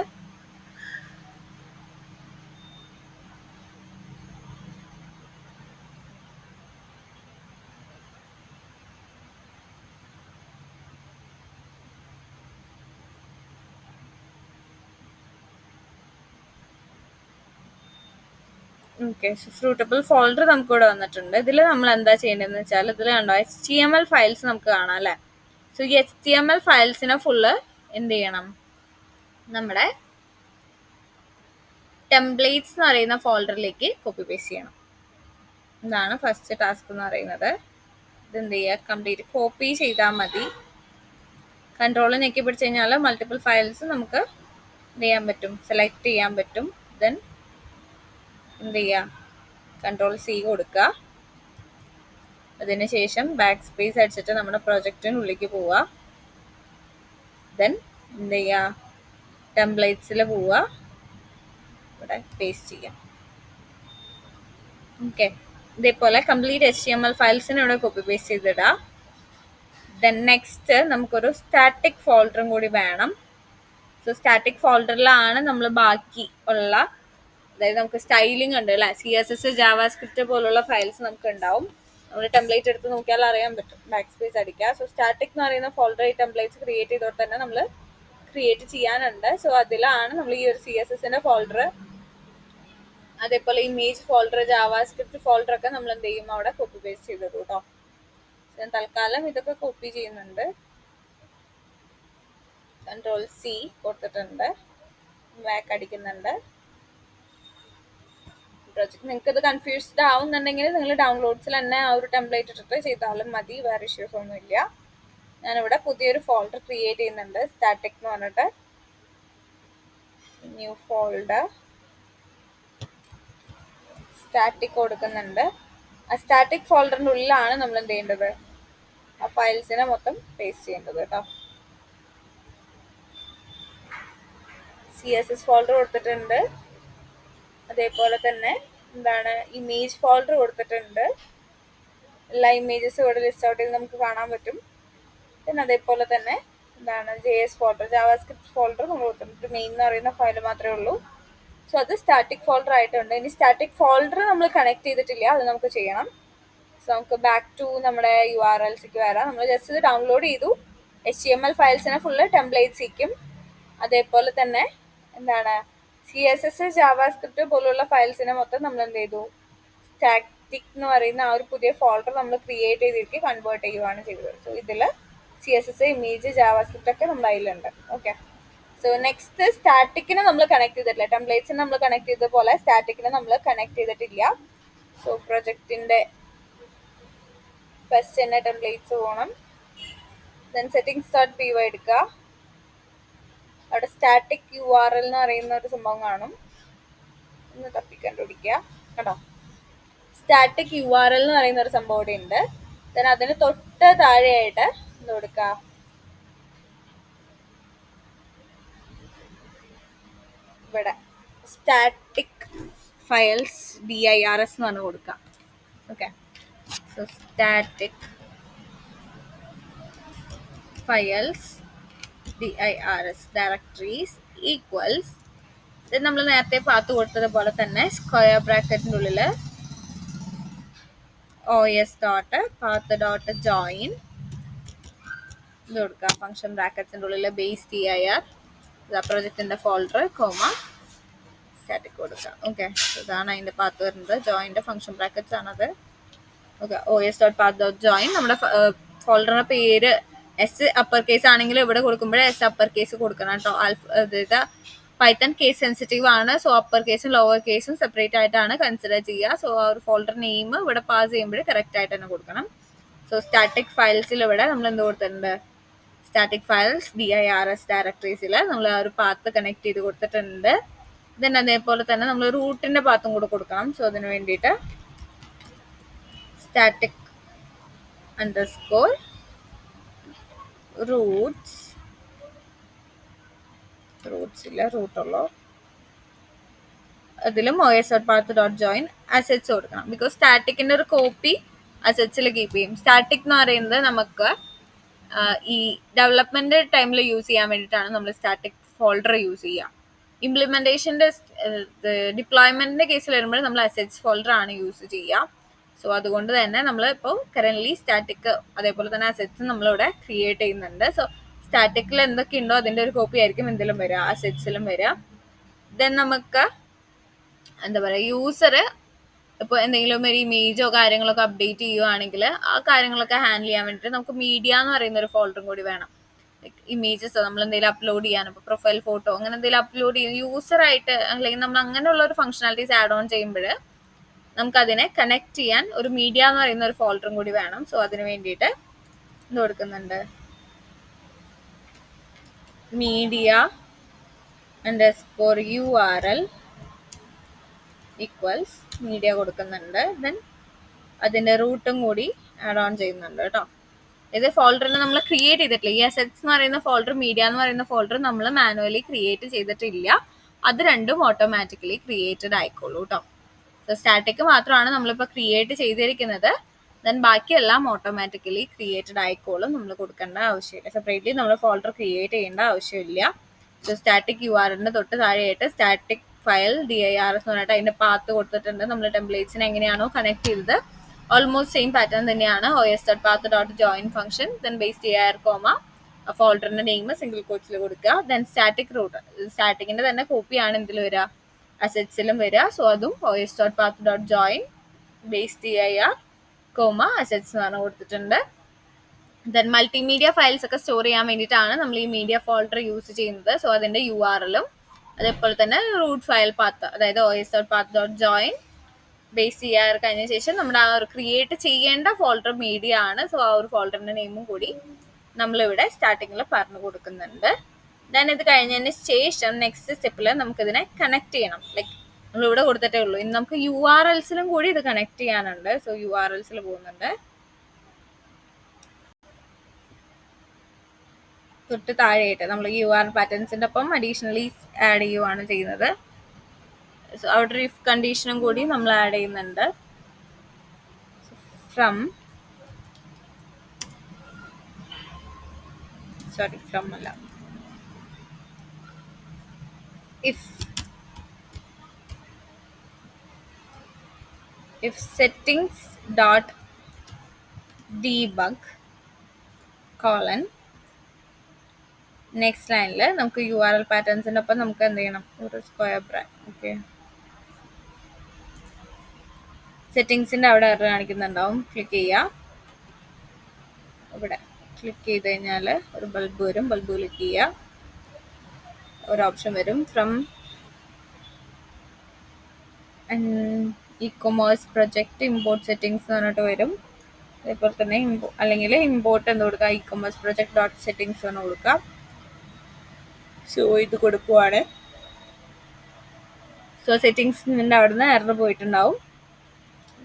ഓക്കെ, ഫ്രൂട്ടബിൾ ഫോൾഡർ നമുക്ക് ഇവിടെ വന്നിട്ടുണ്ട്. ഇതിൽ നമ്മൾ എന്താ ചെയ്യേണ്ടതെന്ന് വെച്ചാൽ ഇതിൽ കണ്ടോ HTML ഫയൽസ് നമുക്ക് കാണാം അല്ലേ. സോ ഈ HTML ഫയൽസിനെ ഫുള്ള് എന്ത് ചെയ്യണം, നമ്മുടെ ടെംപ്ലേറ്റ്സ് എന്ന് പറയുന്ന ഫോൾഡറിലേക്ക് കോപ്പി പേസ്റ്റ് ചെയ്യണം. ഇതാണ് ഫസ്റ്റ് ടാസ്ക് എന്ന് പറയുന്നത്. ഇതെന്ത് ചെയ്യുക, കംപ്ലീറ്റ് കോപ്പി ചെയ്താൽ മതി. കൺട്രോൾ ഞെക്കി പിടിച്ച് കഴിഞ്ഞാൽ മൾട്ടിപ്പിൾ ഫയൽസ് നമുക്ക് എന്ത് ചെയ്യാൻ പറ്റും, സെലക്ട് ചെയ്യാൻ പറ്റും. ദെൻ എന്ത് ചെയ്യുക, Ctrl+C കൊടുക്കുക. അതിനുശേഷം ബാക്ക് സ്പേസ് അടിച്ചിട്ട് നമ്മുടെ പ്രൊജക്റ്റിനുള്ളിലേക്ക് പോവുക. ദെൻ എന്ത് ചെയ്യുക, ടെംപ്ലേറ്റ്സിൽ പോവുക, ഇവിടെ പേസ്റ്റ് ചെയ്യാം. ഓക്കെ, ഇതേപോലെ കംപ്ലീറ്റ് HTML ഫയൽസിനെ ഇവിടെ കോപ്പി പേസ്റ്റ് ചെയ്തിടുക. ദെൻ നെക്സ്റ്റ് നമുക്കൊരു സ്റ്റാറ്റിക് ഫോൾഡറും കൂടി വേണം. സോ സ്റ്റാറ്റിക് ഫോൾഡറിലാണ് നമ്മൾ ബാക്കി ഉള്ള, അതായത് നമുക്ക് സ്റ്റൈലിംഗ് ഉണ്ട് അല്ലേ, CSS, ജാവാസ്ക്രിപ്റ്റ് പോലുള്ള ഫയൽസ് നമുക്ക് ഉണ്ടാവും. നമ്മൾ ടെംപ്ലേറ്റ് എടുത്ത് നോക്കിയാൽ അറിയാൻ പറ്റും. ബാക്ക് സ്പേസ് അടിക്കുക. സോ സ്റ്റാറ്റിക് എന്ന് പറയുന്ന ഫോൾഡർ ഈ ടെംപ്ലേറ്റ്സ് ക്രിയേറ്റ് ചെയ്തോട്ട് തന്നെ നമ്മൾ ക്രിയേറ്റ് ചെയ്യാനുണ്ട്. സോ അതിലാണ് നമ്മൾ ഈ ഒരു CSSന്റെ ഫോൾഡർ, അതേപോലെ ഇമേജ് ഫോൾഡർ, ജാവാസ്ക്രിപ്റ്റ് ഫോൾഡർ ഒക്കെ നമ്മൾ എന്ത് ചെയ്യും, അവിടെ കോപ്പി പേസ്റ്റ് ചെയ്തിടും കേട്ടോ. ഞാൻ തൽക്കാലം ഇതൊക്കെ കോപ്പി ചെയ്യുന്നുണ്ട്. Ctrl+C കൊടുത്തിട്ടുണ്ട്, ബാക്ക് അടിക്കുന്നുണ്ട്. പ്രൊജക്ട് നിങ്ങൾക്ക് ഇത് കൺഫ്യൂസ്ഡ് ആവുന്നുണ്ടെങ്കിൽ നിങ്ങൾ ഡൗൺലോഡ്സിൽ തന്നെ ആ ഒരു ടെംപ്ലേറ്റ് ഇട്ടിട്ട് ചെയ്താലും മതി, വേറെ ഇഷ്യൂസ് ഒന്നുമില്ല. ഞാനിവിടെ പുതിയൊരു ഫോൾഡർ ക്രിയേറ്റ് ചെയ്യുന്നുണ്ട്, സ്റ്റാറ്റിക് എന്ന് പറഞ്ഞിട്ട്. ന്യൂ ഫോൾഡർ, സ്റ്റാറ്റിക് കൊടുക്കുന്നുണ്ട്. ആ സ്റ്റാറ്റിക് ഫോൾഡറിൻ്റെ ഉള്ളിലാണ് നമ്മൾ എന്ത് ചെയ്യേണ്ടത്, ആ ഫയൽസിനെ മൊത്തം പേസ്റ്റ് ചെയ്യേണ്ടത് കേട്ടോ. CSS ഫോൾഡർ കൊടുത്തിട്ടുണ്ട്. അതേപോലെ തന്നെ എന്താണ് ഇമേജ് ഫോൾഡർ കൊടുത്തിട്ടുണ്ട്. എല്ലാ ഇമേജസും ഇവിടെ ലിസ്റ്റ് ഔട്ട് ചെയ്ത് നമുക്ക് കാണാൻ പറ്റും. പിന്നെ അതേപോലെ തന്നെ എന്താണ് JS ഫോൾഡർ, ജാവാസ്ക്രിപ്റ്റ് ഫോൾഡർ നമ്മൾ കൊടുത്തിട്ടുണ്ട്. മെയിൻ എന്ന് പറയുന്ന ഫയൽ മാത്രമേ ഉള്ളൂ. സോ അത് സ്റ്റാറ്റിക് ഫോൾഡർ ആയിട്ടുണ്ട്. ഇനി സ്റ്റാറ്റിക് ഫോൾഡർ നമ്മൾ കണക്ട് ചെയ്തിട്ടില്ല, അത് നമുക്ക് ചെയ്യണം. സോ നമുക്ക് ബാക്ക് ടു നമ്മുടെ URLസിലേക്ക് വരാം. നമ്മൾ ജസ്റ്റ് ഇത് ഡൗൺലോഡ് ചെയ്തു. HTML ഫയൽസിനെ ഫുള്ള് ടെംപ്ലേറ്റ്സിക്കും, അതേപോലെ തന്നെ എന്താണ് CSS, ജാവാസ്ക്രിപ്റ്റ് പോലുള്ള ഫയൽസിനെ മൊത്തം നമ്മൾ എന്ത് ചെയ്തു, സ്റ്റാറ്റിക് എന്ന് പറയുന്ന ആ ഒരു പുതിയ ഫോൾഡർ നമ്മൾ ക്രിയേറ്റ് ചെയ്തിട്ട് കൺവേർട്ട് ചെയ്യുകയാണ് ചെയ്തത്. സോ ഇതിൽ CSS, ഇമേജ്, ജാവാസ്ക്രിപ്റ്റ് ഒക്കെ നമ്മുടെ കയ്യിലുണ്ട്. ഓക്കെ. സോ നെക്സ്റ്റ് സ്റ്റാറ്റിക്കിനെ നമ്മൾ കണക്ട് ചെയ്തിട്ടില്ല. ടെംപ്ലേറ്റ്സിനെ നമ്മൾ കണക്ട് ചെയ്ത പോലെ സ്റ്റാറ്റിക്കിനെ നമ്മൾ കണക്ട് ചെയ്തിട്ടില്ല. സോ പ്രൊജക്റ്റിന്റെ ഫസ്റ്റ് തന്നെ ടെംപ്ലേറ്റ്സ് പോകണം. ദെൻ settings.py എടുക്കുക. അവിടെ സ്റ്റാറ്റിക് URL എന്ന് പറയുന്ന ഒരു സംഭവം കാണും. ഒന്ന് തപ്പി കണ്ടുപിടിക്കുക. കേട്ടോ, സ്റ്റാറ്റിക് URL എന്ന് പറയുന്ന ഒരു സംഭവം ഇവിടെ ഉണ്ട്. ദെൻ അതിന് തൊട്ട് താഴെയായിട്ട് എന്ത് കൊടുക്കുക, ഇവിടെ സ്റ്റാറ്റിക് ഫയൽസ് DIRS എന്ന് പറഞ്ഞ് കൊടുക്കുക. Okay. So static files DIRS directories equals, ഇത് നമ്മൾ നേരത്തെ പാത്ത് കൊടുത്തതുപോലെ തന്നെ സ്ക്വയർ ബ്രാക്കറ്റിൻ്റെ ഉള്ളിൽ os.path.join ഇത് കൊടുക്കുക. ഫംഗ്ഷൻ ബ്രാക്കറ്റ്സിൻ്റെ ഉള്ളിൽ ബേസ് TIR പ്രൊജക്റ്റിൻ്റെ ഫോൾഡർ കോമ സ്റ്റാറ്റിക് കൊടുക്കുക. ഓക്കെ. ഇതാണ് അതിൻ്റെ പാത്ത് വരുന്നത്. ജോയിൻ്റെ ഫംഗ്ഷൻ ബ്രാക്കറ്റ്സ് ആണത്. ഓക്കെ. os.path.join നമ്മുടെ ഫോൾഡറിൻ്റെ പേര് S അപ്പർ കേസ് ആണെങ്കിൽ ഇവിടെ കൊടുക്കുമ്പോൾ S അപ്പർ കേസ് കൊടുക്കണം കേട്ടോ. അതായത് പൈത്തൺ കേസ് സെൻസിറ്റീവ് ആണ്. സോ അപ്പർ കേസും ലോവർ കേസും സെപ്പറേറ്റ് ആയിട്ടാണ് കൺസിഡർ ചെയ്യുക. സോ ആ ഒരു ഫോൾഡർ നെയിം ഇവിടെ പാസ് ചെയ്യുമ്പോൾ കറക്റ്റ് ആയിട്ട് തന്നെ കൊടുക്കണം. സോ സ്റ്റാറ്റിക് ഫയൽസിൽ ഇവിടെ നമ്മൾ എന്ത് കൊടുത്തിട്ടുണ്ട്, സ്റ്റാറ്റിക് ഫയൽസ് DIRS ഡയറക്ടറീസിൽ നമ്മൾ ആ ഒരു പാത്ത് കണക്ട് ചെയ്ത് കൊടുത്തിട്ടുണ്ട്. ദെൻ അതേപോലെ തന്നെ നമ്മൾ റൂട്ടിൻ്റെ പാത്തും കൂടെ കൊടുക്കണം. സോ അതിന് വേണ്ടിയിട്ട് സ്റ്റാറ്റിക് അണ്ടർസ്കോർ റൂട്ട്സില്ല, റൂട്ടുള്ളൂ, അതിലും os.path.join അസറ്റ്സ് കൊടുക്കണം. ബിക്കോസ് സ്റ്റാറ്റിക്കിൻ്റെ ഒരു കോപ്പി അസറ്റ്സിൽ കീപ്പ് ചെയ്യും. സ്റ്റാറ്റിക് എന്ന് പറയുന്നത് നമുക്ക് ഈ ഡെവലപ്മെന്റ് ടൈമിൽ യൂസ് ചെയ്യാൻ വേണ്ടിയിട്ടാണ് നമ്മൾ സ്റ്റാറ്റിക് ഫോൾഡർ യൂസ് ചെയ്യുക. ഇംപ്ലിമെന്റേഷൻ്റെ ഡിപ്ലോയ്മെന്റിന്റെ കേസിൽ വരുമ്പോൾ നമ്മൾ അസറ്റ്സ് ഫോൾഡർ ആണ് യൂസ് ചെയ്യുക. സോ അതുകൊണ്ട് തന്നെ നമ്മൾ ഇപ്പോൾ കറന്റ്ലി സ്റ്റാറ്റിക് അതേപോലെ തന്നെ അസറ്റ്സ് നമ്മളിവിടെ ക്രിയേറ്റ് ചെയ്യുന്നുണ്ട്. സോ സ്റ്റാറ്റിക്കിൽ എന്തൊക്കെയുണ്ടോ അതിൻ്റെ ഒരു കോപ്പി ആയിരിക്കും എന്തെങ്കിലും വരിക, അസറ്റ്സിലും വരിക. ദെൻ നമുക്ക് എന്താ പറയുക, യൂസർ ഇപ്പോൾ എന്തെങ്കിലും ഒരു ഇമേജോ കാര്യങ്ങളൊക്കെ അപ്ഡേറ്റ് ചെയ്യുകയാണെങ്കിൽ ആ കാര്യങ്ങളൊക്കെ ഹാൻഡിൽ ചെയ്യാൻ വേണ്ടിയിട്ട് നമുക്ക് മീഡിയ എന്ന് പറയുന്ന ഒരു ഫോൾഡറും കൂടി വേണം. ഇമേജസ് നമ്മൾ എന്തെങ്കിലും അപ്ലോഡ് ചെയ്യാൻ, ഇപ്പോൾ പ്രൊഫൈൽ ഫോട്ടോ അങ്ങനെ എന്തെങ്കിലും അപ്ലോഡ് ചെയ്യും യൂസറായിട്ട്, അല്ലെങ്കിൽ നമ്മൾ അങ്ങനെയുള്ള ഒരു ഫംഗ്ഷനാലിറ്റീസ് ആഡ് ഓൺ ചെയ്യുമ്പോൾ നമുക്കതിനെ കണക്ട് ചെയ്യാൻ ഒരു മീഡിയ എന്ന് പറയുന്ന ഒരു ഫോൾഡറും കൂടി വേണം. സോ അതിന് വേണ്ടിയിട്ട് ഇത് കൊടുക്കുന്നുണ്ട്, media underscore URL equals media കൊടുക്കുന്നുണ്ട്. ദെൻ അതിൻ്റെ റൂട്ടും കൂടി ആഡ് ഓൺ ചെയ്യുന്നുണ്ട് കേട്ടോ. ഇത് ഫോൾഡറിനെ നമ്മൾ ക്രിയേറ്റ് ചെയ്തിട്ടില്ല. ഈ അസറ്റ്സ് എന്ന് പറയുന്ന ഫോൾഡർ, മീഡിയ എന്ന് പറയുന്ന ഫോൾഡർ നമ്മൾ മാനുവലി ക്രിയേറ്റ് ചെയ്തിട്ടില്ല. അത് രണ്ടും ഓട്ടോമാറ്റിക്കലി ക്രിയേറ്റഡ് ആയിക്കോളൂ കേട്ടോ. സോ സ്റ്റാറ്റിക് മാത്രമാണ് നമ്മളിപ്പോൾ ക്രിയേറ്റ് ചെയ്തിരിക്കുന്നത്. ദെൻ ബാക്കിയെല്ലാം ഓട്ടോമാറ്റിക്കലി ക്രിയേറ്റഡ് ആയിക്കോളും. നമ്മൾ കൊടുക്കേണ്ട ആവശ്യമില്ല, സെപ്പറേറ്റ്ലി നമ്മൾ ഫോൾഡർ ക്രിയേറ്റ് ചെയ്യേണ്ട ആവശ്യമില്ല. സോ സ്റ്റാറ്റിക് URLന്റെ തൊട്ട് താഴെയായിട്ട് സ്റ്റാറ്റിക് ഫയൽ DIRS എന്ന് പറഞ്ഞിട്ട് അതിൻ്റെ പാത്ത് കൊടുത്തിട്ടുണ്ട്. നമ്മൾ ടെംപ്ലേറ്റ്സിനെ എങ്ങനെയാണോ കണക്ട് ചെയ്തത് ഓൾമോസ്റ്റ് സെയിം പാറ്റേൺ തന്നെയാണ്. os.path.join function, then base TIR comma ഫോൾഡറിന്റെ നെയിം സിംഗിൾ കോട്ട്സിൽ കൊടുക്കുക. ദെൻ സ്റ്റാറ്റിക് റൂട്ട്, സ്റ്റാറ്റിക്കിന്റെ തന്നെ കോപ്പിയാണ് എന്തിൽ വരിക, അസറ്റ്സിലും വരിക. സോ അതും os.path.join base TIR comma assets എന്ന് പറഞ്ഞ് കൊടുത്തിട്ടുണ്ട്. ദെൻ മൾട്ടിമീഡിയ ഫയൽസ് ഒക്കെ സ്റ്റോർ ചെയ്യാൻ വേണ്ടിയിട്ടാണ് നമ്മൾ ഈ മീഡിയ ഫോൾഡർ യൂസ് ചെയ്യുന്നത്. സോ അതിൻ്റെ URLും അതേപോലെ തന്നെ റൂട്ട് ഫയൽ പാത്ത്, അതായത് os.path.join ബേസ് TIR കഴിഞ്ഞ ശേഷം നമ്മുടെ ആ ഒരു ക്രിയേറ്റ് ചെയ്യേണ്ട ഫോൾഡർ മീഡിയ ആണ്. സോ ആ ഒരു ഫോൾഡറിന്റെ നെയിമും കൂടി നമ്മളിവിടെ സ്റ്റാർട്ടിങ്ങിൽ പറഞ്ഞു കൊടുക്കുന്നുണ്ട്. ദെൻ ഇത് കഴിഞ്ഞതിന് ശേഷം നെക്സ്റ്റ് സ്റ്റെപ്പിൽ നമുക്കിതിനെ കണക്ട് ചെയ്യണം. ലൈക്ക് നമ്മളിവിടെ കൊടുത്തിട്ടേ ഉള്ളൂ. ഇനി നമുക്ക് URLസിലും കൂടി ഇത് കണക്ട് ചെയ്യാനുണ്ട്. സോ URLസിൽ പോകുന്നുണ്ട്. തൊട്ട് താഴെയായിട്ട് നമ്മൾ URL പാറ്റേൺസിന്റെ ഒപ്പം അഡീഷണലി ആഡ് ചെയ്യുവാണ് ചെയ്യുന്നത്. സോ അവിടെ ഒരു ഇഫ് കണ്ടീഷനും കൂടി നമ്മൾ ആഡ് ചെയ്യുന്നുണ്ട്. ഫ്രം അല്ല, if settings dot debug colon next ലൈനിൽ നമുക്ക് URL പാറ്റേൺസിന്റെ ഒപ്പം നമുക്ക് എന്ത് ചെയ്യണം, ഒരു സ്ക്വയർ ബ്രാക്കറ്റ്. ഓക്കെ, സെറ്റിങ്സിന്റെ അവിടെ എറർ കാണിക്കുന്നുണ്ടാവും, ക്ലിക്ക് ചെയ്യുക. ഇവിടെ ക്ലിക്ക് ചെയ്ത് കഴിഞ്ഞാൽ ഒരു ബൾബ് വരും, ബൾബ് ക്ലിക്ക് ചെയ്യുക, ഒരു ഓപ്ഷൻ വരും from e-commerce project import settings എന്ന് പറഞ്ഞിട്ട് വരും. അതേപോലെ തന്നെ അല്ലെങ്കിൽ ഇമ്പോർട്ട് എന്ന് കൊടുക്കുക, ഇ-കൊമേഴ്സ് പ്രൊജക്ട് ഡോട്ട് സെറ്റിംഗ്സ് എന്ന് കൊടുക്കുക. സോ ഇത് കൊടുക്കുവാണ്. സോ സെറ്റിംഗ്സിൻ്റെ അവിടെ നിന്ന് എറർ പോയിട്ടുണ്ടാവും.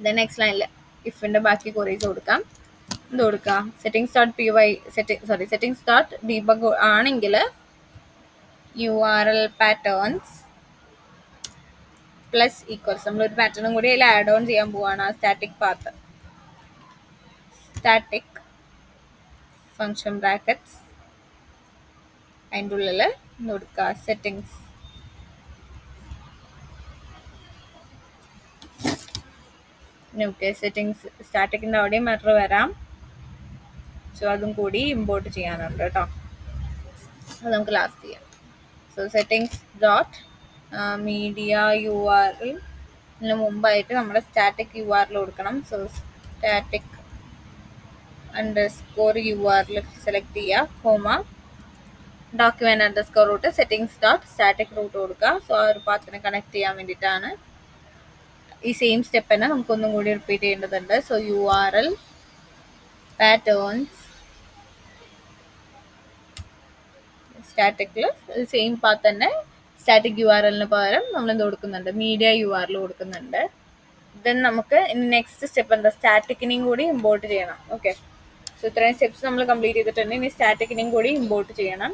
ദെൻ നെക്സ്റ്റ് ലൈനിൽ ഇഫിൻ്റെ ബാക്കി ക്വറീസ് കൊടുക്കാം. എന്ത് കൊടുക്കുക, settings dot py settings dot debug ആണെങ്കിൽ URL പാറ്റേൺസ് പ്ലസ് ഈക്വൽസ്, നമ്മളൊരു പാറ്റേണും കൂടി അതിൽ ആഡ് ഓൺ ചെയ്യാൻ പോവാണ്. ആ static path, static function brackets, അതിൻ്റെ ഉള്ളിൽ കൊടുക്കുക സെറ്റിംഗ്സ്. ഓക്കെ, സെറ്റിംഗ്സ് സ്റ്റാറ്റിക്കിൻ്റെ അവിടെയും എറർ വരാം. സോ അതും കൂടി ഇമ്പോർട്ട് ചെയ്യാനുണ്ട് കേട്ടോ, അത് നമുക്ക് ലാസ്റ്റ് ചെയ്യാം. So settings dot media URL മുമ്പായിട്ട് നമ്മുടെ സ്റ്റാറ്റിക് URL കൊടുക്കണം. സോ സ്റ്റാറ്റിക് _URL സെലക്ട് ചെയ്യുക, comma document_ root settings dot static root കൊടുക്കുക. സോ ആ ഒരു പാത്തിനെ കണക്ട് ചെയ്യാൻ വേണ്ടിയിട്ടാണ്. ഈ സെയിം സ്റ്റെപ്പ് തന്നെ നമുക്കൊന്നും കൂടി റിപ്പീറ്റ് ചെയ്യേണ്ടതുണ്ട്. സോ URL പാറ്റേൺസ് സ്റ്റാറ്റിക്കിൽ സെയിം പാത്ത് തന്നെ സ്റ്റാറ്റിക് URLന് പകരം നമ്മൾ എന്ത് കൊടുക്കുന്നുണ്ട്, മീഡിയ URL കൊടുക്കുന്നുണ്ട്. ദെൻ നമുക്ക് ഇനി നെക്സ്റ്റ് സ്റ്റെപ്പ് എന്താ, സ്റ്റാറ്റിക്കിനെയും കൂടി ഇമ്പോർട്ട് ചെയ്യണം. ഓക്കെ, സോ ഇത്രയും സ്റ്റെപ്സ് നമ്മൾ കംപ്ലീറ്റ് ചെയ്തിട്ടുണ്ട്. ഇനി സ്റ്റാറ്റിക്കിനെയും കൂടി ഇമ്പോർട്ട് ചെയ്യണം.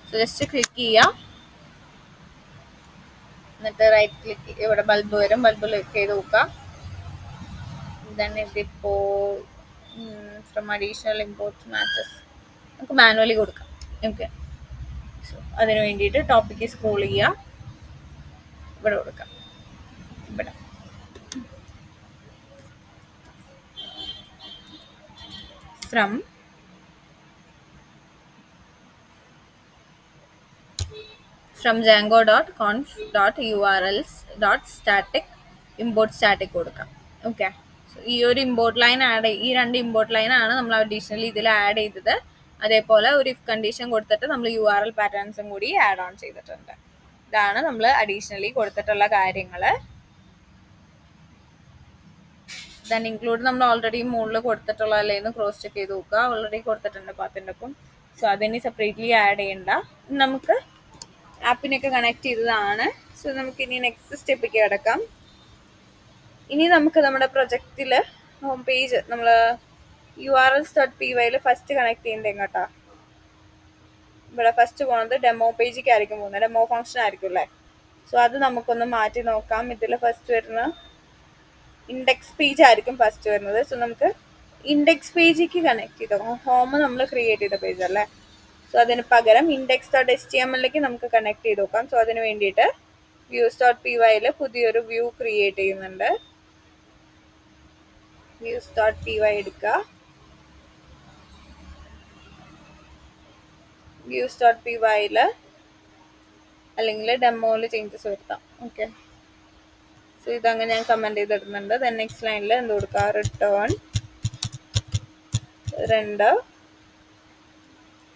സോ ജസ്റ്റ് ക്ലിക്ക് ചെയ്യുക, എന്നിട്ട് റൈറ്റ് ക്ലിക്ക്, ഇവിടെ ബൾബ് വരും, ബൾബ് ക്ലിക്ക് ചെയ്ത് നോക്കുക. ദെൻ ഇതിപ്പോൾ ഫ്രം അഡീഷണൽ ഇമ്പോർട്ട് മാച്ചസ് നമുക്ക് മാനുവലി കൊടുക്കാം. ഓക്കെ, സോ അതിന് വേണ്ടിയിട്ട് ടോപ്പിക്ക് സ്ക്രോൾ ചെയ്യുക, ഇവിടെ കൊടുക്കാം, ഇവിടെ ഫ്രം django.conf.urls.static import static കൊടുക്കാം. ഓക്കെ, സോ ഈ ഒരു ഇമ്പോർട്ട് ലൈൻ ഈ രണ്ട് ഇമ്പോർട്ട് ലൈനാണ് നമ്മൾ അഡീഷണലി ഇതിൽ ആഡ് ചെയ്തത്. അതേപോലെ ഒരു ഇഫ് കണ്ടീഷൻ കൊടുത്തിട്ട് നമ്മൾ URL പാറ്റേൺസും കൂടി ആഡ് ഓൺ ചെയ്തിട്ടുണ്ട്. ഇതാണ് നമ്മൾ അഡീഷണലി കൊടുത്തിട്ടുള്ള കാര്യങ്ങൾ. ദെൻ ഇൻക്ലൂഡ് നമ്മൾ ഓൾറെഡി മുകളിൽ കൊടുത്തിട്ടുള്ള അല്ലേന്ന് ക്രോസ് ചെക്ക് ചെയ്ത് നോക്കുക, ഓൾറെഡി കൊടുത്തിട്ടുണ്ട് പാത്തിൻ്റെ ഒപ്പം. സോ അതിന് സെപ്പറേറ്റ്ലി ആഡ് ചെയ്യണ്ട, നമുക്ക് ആപ്പിനൊക്കെ കണക്ട് ചെയ്തതാണ്. സോ നമുക്ക് ഇനി നെക്സ്റ്റ് സ്റ്റെപ്പിലേക്ക് കിടക്കാം. ഇനി നമുക്ക് നമ്മുടെ പ്രൊജക്റ്റിൽ ഹോം പേജ് നമ്മൾ urls.py ഫസ്റ്റ് കണക്ട് ചെയ്യേണ്ടത് എങ്ങോട്ടാ, ഇവിടെ ഫസ്റ്റ് പോകുന്നത് ഡെമോ പേജിലേക്ക് ആയിരിക്കും പോകുന്നത്, ഡെമോ ഫംഗ്ഷൻ ആയിരിക്കും അല്ലേ. സോ അത് നമുക്കൊന്ന് മാറ്റി നോക്കാം. ഇതിൽ ഫസ്റ്റ് വരുന്ന ഇൻഡെക്സ് പേജ് ആയിരിക്കും ഫസ്റ്റ് വരുന്നത്. സോ നമുക്ക് ഇൻഡെക്സ് പേജിലേക്ക് കണക്ട് ചെയ്ത് നോക്കാം. ഹോം നമ്മൾ ക്രിയേറ്റ് ചെയ്ത പേജ് അല്ലേ. സോ അതിന് പകരം index.html നമുക്ക് കണക്ട് ചെയ്ത് നോക്കാം. സോ അതിന് വേണ്ടിയിട്ട് views.py പുതിയൊരു വ്യൂ ക്രിയേറ്റ് ചെയ്യുന്നുണ്ട്. views.py എടുക്കുക, views.py അല്ലെങ്കിൽ ഡെമോയിൽ ചേഞ്ചസ് വരുത്താം. ഓക്കെ, സോ ഇതങ്ങനെ ഞാൻ കമൻറ്റ് ചെയ്തിടുന്നുണ്ട്. ദെൻ നെക്സ്റ്റ് ലൈനിൽ എന്ത് കൊടുക്കുക, റിട്ടേൺ 2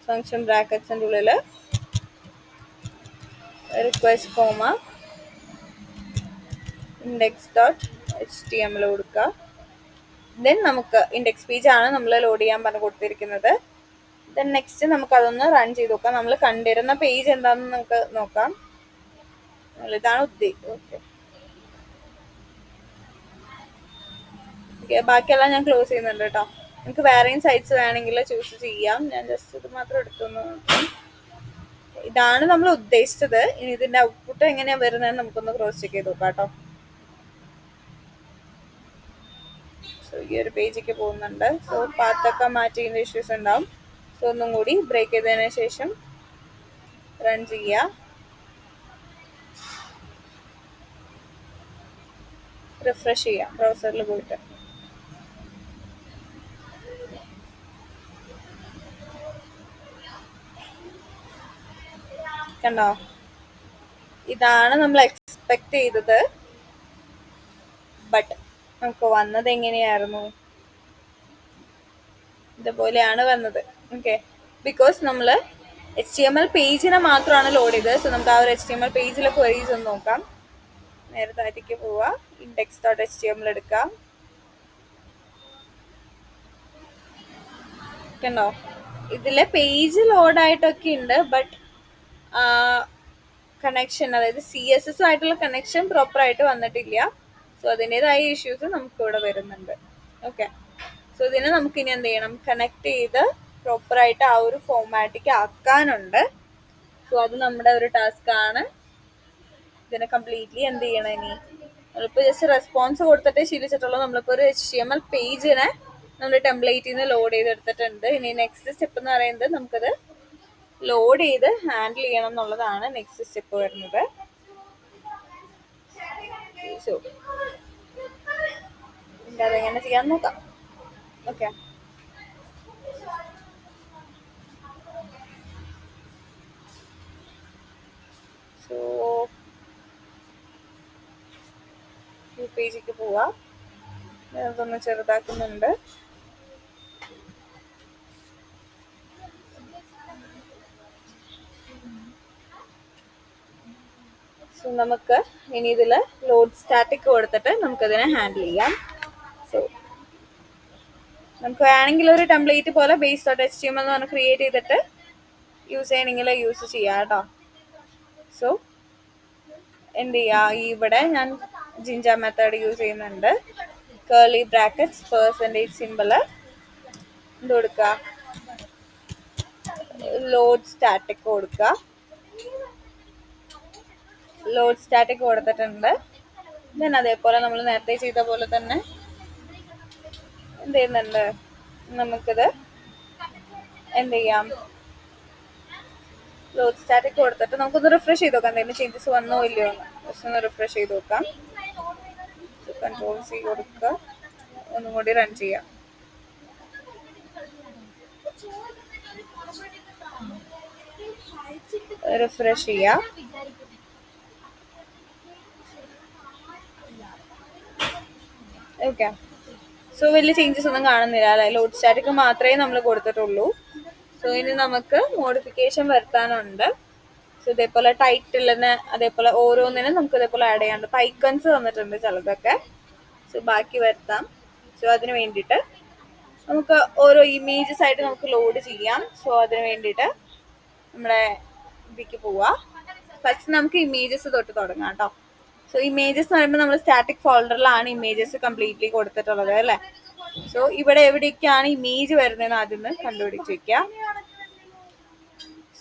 ഫംഗ്ഷൻ ബ്രാക്കറ്റ്സിൻ്റെ ഉള്ളിൽ റിക്വസ്റ്റ് കോമ index.html കൊടുക്കുക. ദെൻ നമുക്ക് ഇൻഡെക്സ് പേജ് ആണ് നമ്മൾ ലോഡ് ചെയ്യാൻ പറഞ്ഞ് കൊടുത്തിരിക്കുന്നത്. ദെൻ നെക്സ്റ്റ് നമുക്ക് അതൊന്ന് റൺ ചെയ്ത് നോക്കാം. നമ്മൾ കണ്ടിരുന്ന പേജ് എന്താണെന്ന് നമുക്ക് നോക്കാം. ഇതാണ് ഉദ്ദേശം. ഓക്കെ, ബാക്കിയെല്ലാം ഞാൻ ക്ലോസ് ചെയ്യുന്നുണ്ട് കേട്ടോ. നിങ്ങൾക്ക് വേറെയും സൈറ്റ്സ് വേണമെങ്കിൽ ചൂസ് ചെയ്യാം. ഞാൻ ജസ്റ്റ് ഇത് മാത്രം എടുത്തു നോക്കാം. ഇതാണ് നമ്മൾ ഉദ്ദേശിച്ചത്. ഇനി ഇതിന്റെ ഔട്ട്പുട്ട് എങ്ങനെയാ വരുന്നത് നമുക്കൊന്ന് ക്രോസ് ചെക്ക് ചെയ്ത് നോക്കാം കേട്ടോ. സോ ഈ ഒരു പേജിലേക്ക് പോകുന്നുണ്ട്. സോ പാത്തൊക്കെ മാറ്റിയതിന്റെ ഇഷ്യൂസ് ഉണ്ടാവും. സോ ഒന്നും കൂടി ബ്രേക്ക് ചെയ്തതിന് ശേഷം റൺ ചെയ്യുക. റിഫ്രഷ് ചെയ്യാം ബ്രൗസറിൽ പോയിട്ട്. കണ്ടോ, ഇതാണ് നമ്മൾ എക്സ്പെക്ട് ചെയ്തത്. ബട്ട് നമുക്ക് വന്നത് എങ്ങനെയായിരുന്നു? ഇതുപോലെയാണ് വന്നത്. ഓക്കെ, ബിക്കോസ് നമ്മൾ HTML പേജിനെ മാത്രമാണ് ലോഡ് ചെയ്തത്. സോ നമുക്ക് ആ ഒരു HTML പേജിലെ ക്വയറീസ് ഒന്ന് നോക്കാം. നേരെ താഴത്തേക്ക് പോവുക, index.html എടുക്കാം. കണ്ടോ, ഇതിലെ പേജ് ലോഡായിട്ടൊക്കെ ഉണ്ട്. ബട്ട് കണക്ഷൻ, അതായത് CSS ആയിട്ടുള്ള കണക്ഷൻ പ്രോപ്പർ ആയിട്ട് വന്നിട്ടില്ല. സോ അതിൻ്റെതായ ഇഷ്യൂസ് നമുക്ക് ഇവിടെ വരുന്നുണ്ട്. ഓക്കെ, സോ ഇതിനെ നമുക്ക് ഇനി എന്ത് ചെയ്യണം? കണക്ട് ചെയ്ത് പ്രോപ്പറായിട്ട് ആ ഒരു ഫോമാറ്റിക്ക് ആക്കാനുണ്ട്. സോ അത് നമ്മുടെ ഒരു ടാസ്ക് ആണ്. ഇതിനെ കംപ്ലീറ്റ്ലി എന്ത് ചെയ്യണം? ഇനി നമ്മളിപ്പോൾ ജസ്റ്റ് റെസ്പോൺസ് കൊടുത്തിട്ട് ശീലിച്ചിട്ടുള്ളൂ. നമ്മളിപ്പോൾ ഒരു HTML പേജിനെ നമ്മൾ ടെംപ്ലേറ്റിൽ നിന്ന് ലോഡ് ചെയ്തെടുത്തിട്ടുണ്ട്. ഇനി നെക്സ്റ്റ് സ്റ്റെപ്പ് എന്ന് പറയുന്നത് നമുക്കത് ലോഡ് ചെയ്ത് ഹാൻഡിൽ ചെയ്യണം എന്നുള്ളതാണ് നെക്സ്റ്റ് സ്റ്റെപ്പ് വരുന്നത്. സോ അതെങ്ങനെ ചെയ്യാൻ നോക്കാം. ഓക്കെ, സോ ഈ പേജിലേക്ക് പോവാം. അതൊന്ന് ചെറുതാക്കുന്നുണ്ട്. സോ നമുക്ക് ഇനി ഇതിൽ ലോഡ് സ്റ്റാറ്റിക് കൊടുത്തിട്ട് നമുക്കതിനെ ഹാൻഡിൽ ചെയ്യാം. സോ നമുക്ക് വേണമെങ്കിൽ ഒരു ടെംപ്ലേറ്റ് പോലെ base.html എന്ന് പറഞ്ഞ് ക്രിയേറ്റ് ചെയ്തിട്ട് യൂസ് ചെയ്യണമെങ്കിൽ യൂസ് ചെയ്യാം കേട്ടോ. സോ എന്ത് ചെയ്യുക? ഇവിടെ ഞാൻ ജിഞ്ച മെത്തേഡ് യൂസ് ചെയ്യുന്നുണ്ട്. കേർലി ബ്രാക്കറ്റ്സ് പെർസെൻറ്റേജ് സിമ്പിള് എന്ത് കൊടുക്കുക? ലോഡ് സ്റ്റാറ്റിക് കൊടുക്കുക. ലോഡ് സ്റ്റാറ്റിക് കൊടുത്തിട്ടുണ്ട്. ദെൻ അതേപോലെ നമ്മൾ നേരത്തെ ചെയ്ത പോലെ തന്നെ എന്ത് ചെയ്യുന്നുണ്ട്? നമുക്കിത് എന്ത് ചെയ്യാം? ലോഡ് സ്റ്റാറ്റിക് കൊടുത്തിട്ട് നമുക്കൊന്ന് റിഫ്രഷ് ചെയ്ത് നോക്കാം എന്തെങ്കിലും ചേഞ്ചസ് വന്നോ ഇല്ലയോ എന്ന്. ജസ്റ്റ് ഒന്ന് റിഫ്രഷ് ചെയ്ത് നോക്കാം. Ctrl+C കൊടുക്കുക, ഒന്നും കൂടി റൺ ചെയ്യാം. റിഫ്രഷ് ചെയ്യാം. ഓക്കെ, സോ വലിയ ചേഞ്ചസ് ഒന്നും കാണുന്നില്ല അല്ലേ? ലോഡ് സ്റ്റാറ്റിക് മാത്രമേ നമ്മൾ കൊടുത്തിട്ടുള്ളൂ. സോ ഇനി നമുക്ക് മോഡിഫിക്കേഷൻ വരുത്താനുണ്ട്. സോ ഇതേപോലെ ടൈറ്റിലിന് അതേപോലെ ഓരോന്നിനും നമുക്ക് ഇതേപോലെ ആഡ് ചെയ്യാനുണ്ട്. ഇപ്പോൾ ഐക്കൺസ് തന്നിട്ടുണ്ട് ചിലതൊക്കെ. സോ ബാക്കി വരുത്താം. സോ അതിന് വേണ്ടിയിട്ട് നമുക്ക് ഓരോ ഇമേജസ് ആയിട്ട് നമുക്ക് ലോഡ് ചെയ്യാം. സോ അതിന് വേണ്ടിയിട്ട് നമ്മുടെ ഇതിലേക്ക് പോവാം. ഫസ്റ്റ് നമുക്ക് ഇമേജസ് തൊട്ട് തുടങ്ങാം കേട്ടോ. സോ ഇമേജസ് എന്ന് പറയുമ്പോൾ നമ്മൾ സ്റ്റാറ്റിക് ഫോൾഡറിലാണ് ഇമേജസ് കംപ്ലീറ്റ്ലി കൊടുത്തിട്ടുള്ളത് അല്ലേ? സോ ഇവിടെ എവിടെയൊക്കെയാണ് ഇമേജ് വരുന്നതെന്ന് ആദ്യം കണ്ടുപിടിച്ച് വെക്കാം.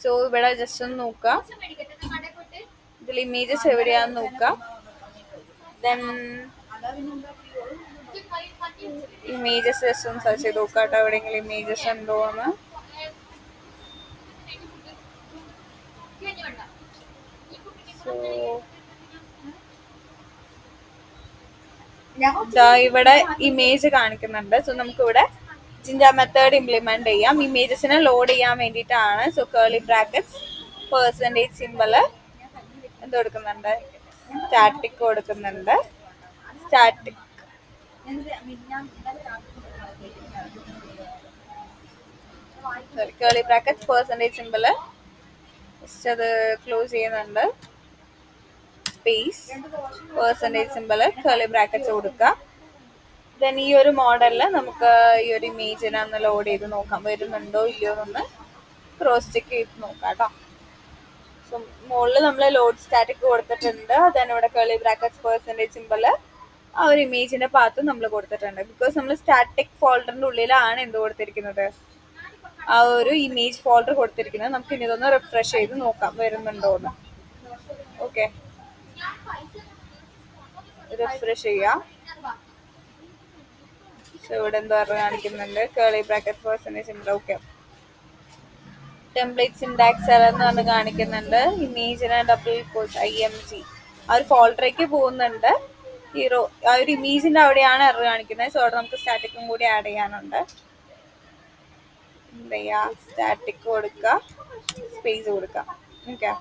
സോ ഇവിടെ ജസ്റ്റ് ഒന്ന് നോക്കാം, ഇതിൽ ഇമേജസ് എവിടെയാന്ന് നോക്കാം. ദെൻ ഇമേജസ് ജസ്റ്റ് ഒന്ന് സെർച്ച് ചെയ്ത് നോക്കാം കേട്ടോ, എവിടെയെങ്കിലും ഇമേജസ് ഉണ്ടോന്ന്. സോ ഇവിടെ ഇമേജ് കാണിക്കുന്നുണ്ട്. സോ നമുക്ക് ഇവിടെ ജിഞ്ച മെത്തേഡ് ഇംപ്ലിമെന്റ് ചെയ്യാം. ഇമേജസിനെ ലോഡ് ചെയ്യാൻ വേണ്ടിയിട്ടാണ്. So curly brackets percentage simple എന്ത് കൊടുക്കുന്നുണ്ട്? സ്റ്റാറ്റിക് കൊടുക്കുന്നുണ്ട്. Static curly brackets percentage simple just അത് ക്ലോസ് ചെയ്യുന്നുണ്ട്. Space percentage simple curly brackets കൊടുക്കുക. ദെൻ ഈ ഒരു മോഡലിൽ നമുക്ക് ഈ ഒരു ഇമേജിനെ ഒന്ന് ലോഡ് ചെയ്ത് നോക്കാം, വരുന്നുണ്ടോ ഇല്ലയോ എന്നൊന്ന് ക്രോസ് ചെക്ക് ചെയ്ത് നോക്കാം കേട്ടോ. സോ മുകളിൽ നമ്മൾ ലോഡ് സ്റ്റാറ്റിക് കൊടുത്തിട്ടുണ്ട്. ദെൻ ഇവിടെ കേർലി ബ്രാക്കറ്റ്സ് പെർസെൻറ്റേജ് സിമ്പിള് ആ ഒരു ഇമേജിന്റെ പാത്ത് നമ്മൾ കൊടുത്തിട്ടുണ്ട്. ബിക്കോസ് നമ്മൾ സ്റ്റാറ്റിക് ഫോൾഡറിന്റെ ഉള്ളിലാണ് എന്ത് കൊടുത്തിരിക്കുന്നത്, ആ ഒരു ഇമേജ് ഫോൾഡർ കൊടുത്തിരിക്കുന്നത്. നമുക്ക് ഇനി ഇതൊന്ന് റിഫ്രഷ് ചെയ്ത് നോക്കാം വരുന്നുണ്ടോ എന്ന്. ഓക്കെ, റിഫ്രഷ് ചെയ്യാം. സോ ഇവിടെ എന്താ കാണിക്കുന്നുണ്ട്, കേളി ബ്രാക്കറ്റ് പെർസെന്റേജ് ഉണ്ട്. ഓക്കെ, ടെംപ്ലേറ്റ് സിൻടാക്സ് എറർ എന്ന് പറഞ്ഞ് കാണിക്കുന്നുണ്ട്. ഇമേജിന് ഡബിൾ കോട്ട് IMG ആ ഒരു ഫോൾഡറേക്ക് പോകുന്നുണ്ട്. ഹീറോ ആ ഒരു ഇമേജിന്റെ അവിടെയാണ് എറർ കാണിക്കുന്നത്. സോ അവിടെ നമുക്ക് സ്റ്റാറ്റിക്കും കൂടി ആഡ് ചെയ്യാനുണ്ട്. എന്താ ചെയ്യാ, സ്റ്റാറ്റിക് കൊടുക്കുക, സ്പേസ് കൊടുക്കുക. ഓക്കെ,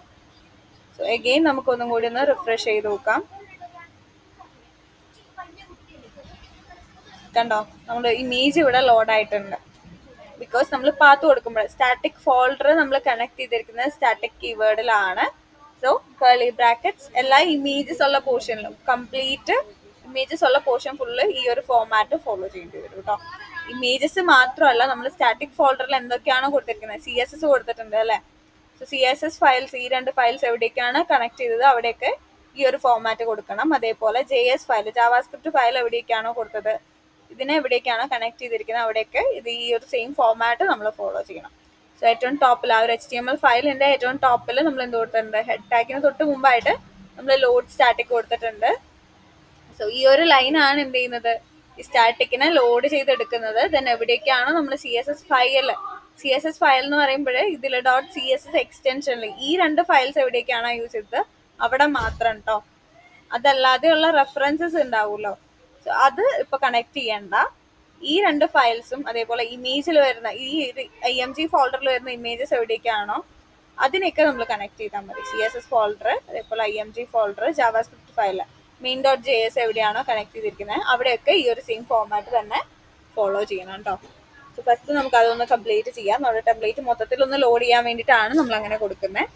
സോ എഗെയിൻ നമുക്കൊന്നും കൂടി ഒന്ന് റിഫ്രഷ് ചെയ്ത് നോക്കാം. കണ്ടോ, നമ്മുടെ ഇമേജ് ഇവിടെ ലോഡ് ആയിട്ടുണ്ട്. ബിക്കോസ് നമ്മൾ പാത്ത് കൊടുക്കുമ്പോൾ സ്റ്റാറ്റിക് ഫോൾഡർ നമ്മൾ കണക്ട് ചെയ്തിരിക്കുന്നത് സ്റ്റാറ്റിക് കീവേഡിലാണ്. സോ കേളി ബ്രാക്കറ്റ്സ് എല്ലാ ഇമേജസ് ഉള്ള പോർഷനിലും, കംപ്ലീറ്റ് ഇമേജസ് ഉള്ള പോർഷൻ ഫുള്ള് ഈ ഒരു ഫോർമാറ്റ് ഫോളോ ചെയ്യേണ്ടി വരും കേട്ടോ. ഇമേജസ് മാത്രമല്ല, നമ്മൾ സ്റ്റാറ്റിക് ഫോൾഡറിൽ എന്തൊക്കെയാണോ കൊടുത്തിരിക്കുന്നത്, CSS കൊടുത്തിട്ടുണ്ട് അല്ലേ. സോ CSS ഫയൽസ്, ഈ രണ്ട് ഫയൽസ് എവിടേക്കാണ് കണക്ട് ചെയ്തത് അവിടെയൊക്കെ ഈ ഒരു ഫോർമാറ്റ് കൊടുക്കണം. അതേപോലെ JS ഫയൽ, ജാവാസ്ക്രിപ്റ്റ് ഫയൽ എവിടേക്കാണോ കൊടുത്തത്, ഇതിനെ എവിടേക്കാണോ കണക്ട് ചെയ്തിരിക്കുന്നത് അവിടെയൊക്കെ ഇത് ഈ ഒരു സെയിം ഫോർമാറ്റ് നമ്മൾ ഫോളോ ചെയ്യണം. സോ ഏറ്റവും ടോപ്പിൽ ആ ഒരു HTML ഫയലിന്റെ ഏറ്റവും ടോപ്പിൽ നമ്മൾ എന്ത് കൊടുത്തിട്ടുണ്ട്, ഹെഡ് ടാഗിന് തൊട്ട് മുമ്പായിട്ട് നമ്മൾ ലോഡ് സ്റ്റാറ്റിക് കൊടുത്തിട്ടുണ്ട്. സോ ഈ ഒരു ലൈനാണ് എന്ത് ചെയ്യുന്നത്, ഈ സ്റ്റാറ്റിക്കിനെ ലോഡ് ചെയ്തെടുക്കുന്നത്. ദെൻ എവിടേക്കാണോ നമ്മൾ CSS ഫയൽ എന്ന് പറയുമ്പോൾ ഇതിൽ .css എക്സ്റ്റൻഷനിൽ ഈ രണ്ട് ഫയൽസ് എവിടേക്കാണോ യൂസ് ചെയ്തത് അവിടെ മാത്രം കേട്ടോ. അതല്ലാതെയുള്ള റെഫറൻസസ് ഉണ്ടാവുമല്ലോ, സോ അത് ഇപ്പൊ കണക്ട് ചെയ്യണ്ട. ഈ രണ്ട് ഫയൽസും അതേപോലെ ഇമേജിൽ വരുന്ന ഈ IMG ഫോൾഡറിൽ വരുന്ന ഇമേജസ് എവിടേക്കാണോ അതിനൊക്കെ നമ്മൾ കണക്ട് ചെയ്താൽ മതി. CSS ഫോൾഡർ, അതേപോലെ IMG folder, JavaScript file, main.js എവിടെയാണോ കണക്ട് ചെയ്തിരിക്കുന്നത് അവിടെയൊക്കെ ഈ ഒരു സെയിം ഫോർമാറ്റ് തന്നെ ഫോളോ ചെയ്യണം കേട്ടോ. സോ ഫസ്റ്റ് നമുക്ക് അതൊന്ന് കംപ്ലീറ്റ് ചെയ്യാം. നമ്മുടെ ടെംപ്ലേറ്റ് മൊത്തത്തിൽ ഒന്ന് ലോഡ് ചെയ്യാൻ വേണ്ടിയിട്ടാണ് നമ്മൾ അങ്ങനെ കൊടുക്കുന്നത്.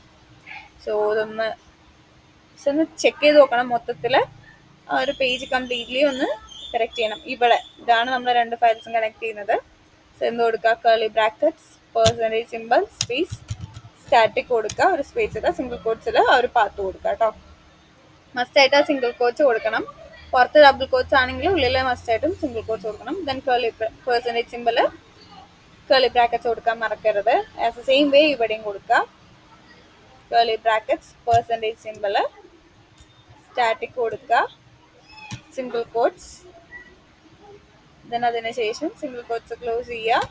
സോ ഇതൊന്ന് ചെക്ക് ചെയ്ത് നോക്കണം, മൊത്തത്തിൽ ആ ഒരു പേജ് കംപ്ലീറ്റ്ലി ഒന്ന് കറക്റ്റ് ചെയ്യണം. ഇവിടെ ഇതാണ് നമ്മൾ രണ്ട് ഫയൽസും കണക്ട് ചെയ്യുന്നത്. സോ എന്ത് കൊടുക്കുക, curly brackets percentage simple space static കൊടുക്കുക, ഒരു സ്പേസ് ഇടുക, സിംഗിൾ കോട്ട്സിൽ ആ ഒരു പാത്ത് കൊടുക്കുക കേട്ടോ. മസ്റ്റായിട്ട് ആ സിംഗിൾ കോട്ട്സ് കൊടുക്കണം. പുറത്ത് ഡബിൾ കോട്ട്സ് ആണെങ്കിൽ ഉള്ളിൽ മസ്റ്റായിട്ടും സിംഗിൾ കോട്ട്സ് കൊടുക്കണം. ദെൻ കേളി പെർസെന്റേജ് സിമ്പിൾ കേളി ബ്രാക്കറ്റ്സ് കൊടുക്കാൻ മറക്കരുത്. ആസ് എ സെയിം വേ ഇവിടെയും കൊടുക്കുക, curly brackets percentage simple static കൊടുക്കുക, സിംഗിൾ കോട്ട്സ്, ദെൻ അതിനുശേഷം സിംഗിൾ കോട്ട്സ് ക്ലോസ് ചെയ്യുക,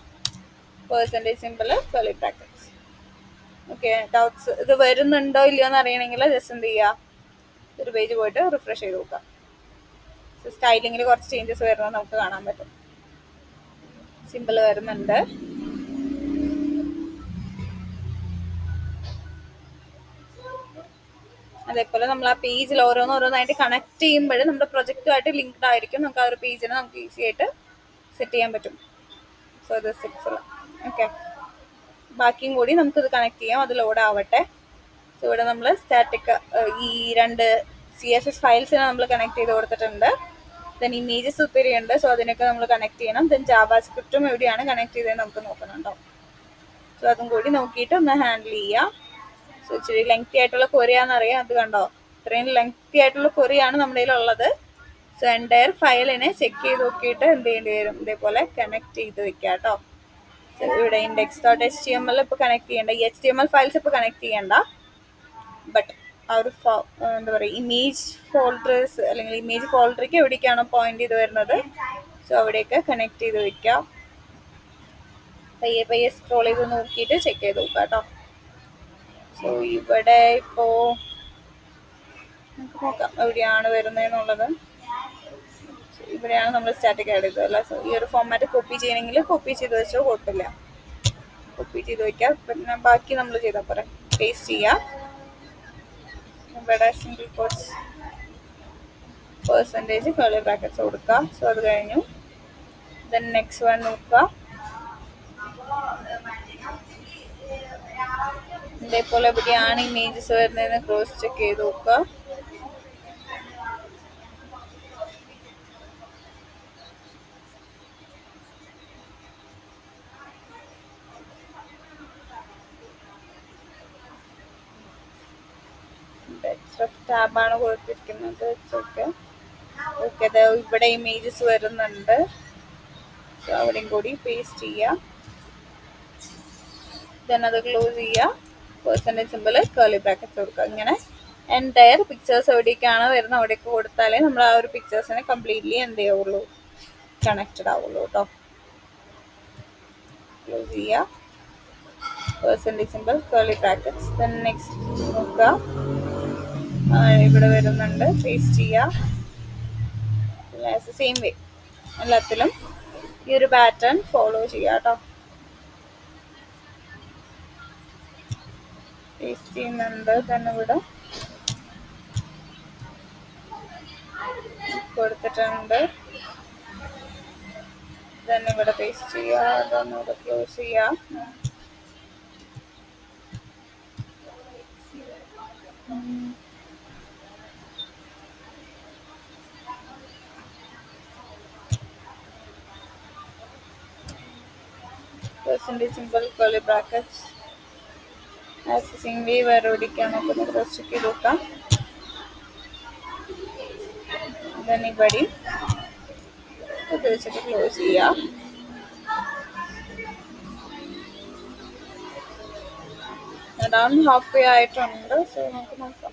പെർസെന്റേജ് സിമ്പിൾ കേളി ബ്രാക്കറ്റ്സ്. ഓക്കെ, ഡൗട്ട്സ് ഇത് വരുന്നുണ്ടോ ഇല്ലയോ എന്ന് അറിയണമെങ്കിൽ ജസ്റ്റ് എന്ത് ചെയ്യുക, ഒരു പേജ് പോയിട്ട് റിഫ്രഷ് ചെയ്ത് നോക്കാം. സ്റ്റൈലിങ്ങിൽ കുറച്ച് ചേഞ്ചസ് വരുന്നത് നമുക്ക് കാണാൻ പറ്റും. സിമ്പിൾ വരുന്നുണ്ട്. അതേപോലെ നമ്മൾ ആ പേജിൽ ഓരോന്നായിട്ട് കണക്ട് ചെയ്യുമ്പോൾ നമ്മുടെ പ്രൊജക്റ്റുമായിട്ട് ലിങ്ക്ഡ് ആയിരിക്കും. നമുക്ക് ആ ഒരു പേജിനെ നമുക്ക് ഈസി ആയിട്ട് സെറ്റ് ചെയ്യാൻ പറ്റും. സോ ഇത് സിക്സ്. ഓക്കെ, ബാക്കിയും കൂടി നമുക്കിത് കണക്ട് ചെയ്യാം, അത് ലോഡ് ആവട്ടെ. സോ ഇവിടെ നമ്മൾ സ്റ്റാറ്റിക് ഈ രണ്ട് CSS ഫയൽസിനെ നമ്മൾ കണക്ട് ചെയ്ത് കൊടുത്തിട്ടുണ്ട്. ദെൻ ഇമേജസ് ഒത്തിരി ഉണ്ട്, സോ അതിനൊക്കെ നമ്മൾ കണക്ട് ചെയ്യണം. ദെൻ ജാവാസ്ക്രിപ്റ്റും എവിടെയാണ് കണക്ട് ചെയ്തത് നമുക്ക് നോക്കണുണ്ടോ. സോ അതും കൂടി നോക്കിയിട്ട് ഒന്ന് ഹാൻഡിൽ ചെയ്യാം. സോ ഇച്ചിരി ലെങ്തി ആയിട്ടുള്ള കൊറിയാന്നറിയാം, അത് കണ്ടോ, ഇത്രയും ലെങ്തി ആയിട്ടുള്ള കൊറിയാണ് നമ്മുടെ കയ്യിലുള്ളത്. സോ എൻ്റയർ ഫയലിനെ ചെക്ക് ചെയ്ത് നോക്കിയിട്ട് എന്ത് ചെയ്യേണ്ടി വരും, ഇതേപോലെ കണക്ട് ചെയ്ത് വെക്കുക കേട്ടോ. സോ ഇവിടെ index.html ഇപ്പോൾ കണക്ട് ചെയ്യേണ്ട, ഈ HTML ഫയൽസ് ഇപ്പോൾ കണക്ട് ചെയ്യേണ്ട. ബട്ട് ആ ഒരു എന്താ പറയുക, ഇമേജ് ഫോൾഡേഴ്സ് അല്ലെങ്കിൽ ഇമേജ് ഫോൾഡറിലേക്ക് എവിടേക്കാണോ പോയിന്റ് ചെയ്ത് വരുന്നത് സോ അവിടെയൊക്കെ കണക്ട് ചെയ്ത് വെക്കാം. പയ്യെ സ്ക്രോൾ ചെയ്ത് നോക്കിയിട്ട് ചെക്ക് ചെയ്ത് നോക്കാം കേട്ടോ. സോ ഇവിടെ ഇപ്പോൾ നമുക്ക് നോക്കാം എവിടെയാണ് വരുന്നതെന്നുള്ളത്. ഇവിടെയാണ് നമ്മൾ സ്റ്റാറ്റിക് ആഡ് ചെയ്തത് അല്ല. സോ ഈ ഒരു ഫോർമാറ്റ് കോപ്പി ചെയ്യണമെങ്കിൽ കോപ്പി ചെയ്ത് വെച്ചോ, കുഴപ്പമില്ല, കോപ്പി ചെയ്ത് വയ്ക്കാം. പിന്നെ ബാക്കി നമ്മൾ ചെയ്താൽ പോരെ, പേസ്റ്റ് ചെയ്യാം. ഇവിടെ സിംഗിൾ കോട്ട്സ് പെർസെൻറ്റേജ് കേളി ബ്രാക്കറ്റ്സ് കൊടുക്കുക. സോ അത് കഴിഞ്ഞു. ദെൻ നെക്സ്റ്റ് വൺ നോക്കുക, ഇതേപോലെ എവിടെയാണ് ഇമേജസ് വരുന്നതെന്ന് ക്രോസ് ചെക്ക് ചെയ്ത് നോക്കുക. ടാബാണ് കൊടുത്തിരിക്കുന്നത്. ഓക്കെ, ഓക്കെ, ഇവിടെ ഇമേജസ് വരുന്നുണ്ട്. സോ അവിടെയും കൂടി പേസ്റ്റ് ചെയ്യുക. ദെൻ അത് ക്ലോസ് ചെയ്യുക. പെർസെൻറ്റേജ് സിമ്പിൾ കേർലി ബ്രാക്കറ്റ്സ് കൊടുക്കുക. ഇങ്ങനെ എൻ്റയർ പിക്ചേഴ്സ് എവിടേക്കാണ് വരുന്നത് അവിടേക്ക് കൊടുത്താലേ നമ്മൾ ആ ഒരു പിക്ചേഴ്സിനെ കംപ്ലീറ്റ്ലി എന്ത് ചെയ്യുള്ളൂ, കണക്റ്റഡ് ആവുള്ളൂ കേട്ടോ. ക്ലോസ് ചെയ്യുക. Percentage simple curly brackets. Then next നോക്കുക, ഇവിടെ വരുന്നുണ്ട്. പേസ്റ്റ് ചെയ്യുക. സെയിം വേ എല്ലാത്തിലും ഈ ഒരു പാറ്റേൺ ഫോളോ ചെയ്യുക കേട്ടോ. പേസ്റ്റ് ചെയ്യുന്നുണ്ട്. തന്നെ ഇവിടെ കൊടുത്തിട്ടുണ്ട്. തന്നെ ഇവിടെ പേസ്റ്റ് ചെയ്യുക. അതൊന്നുകൂടെ ക്ലോസ് ചെയ്യുക. Percentage simple curly brackets. Accessing way വേറെ എവിടേക്കാണ് നോക്കുന്നത് ക്രോസ് ചെക്ക് ചെയ്ത് നോക്കാം. ദെൻ ഇവിടെ ഇത് വെച്ചിട്ട് ക്ലോസ് ചെയ്യാം. അറൗണ്ട് ഹാഫ് വേ ആയിട്ടുണ്ട്. സോ നമുക്ക് നോക്കാം.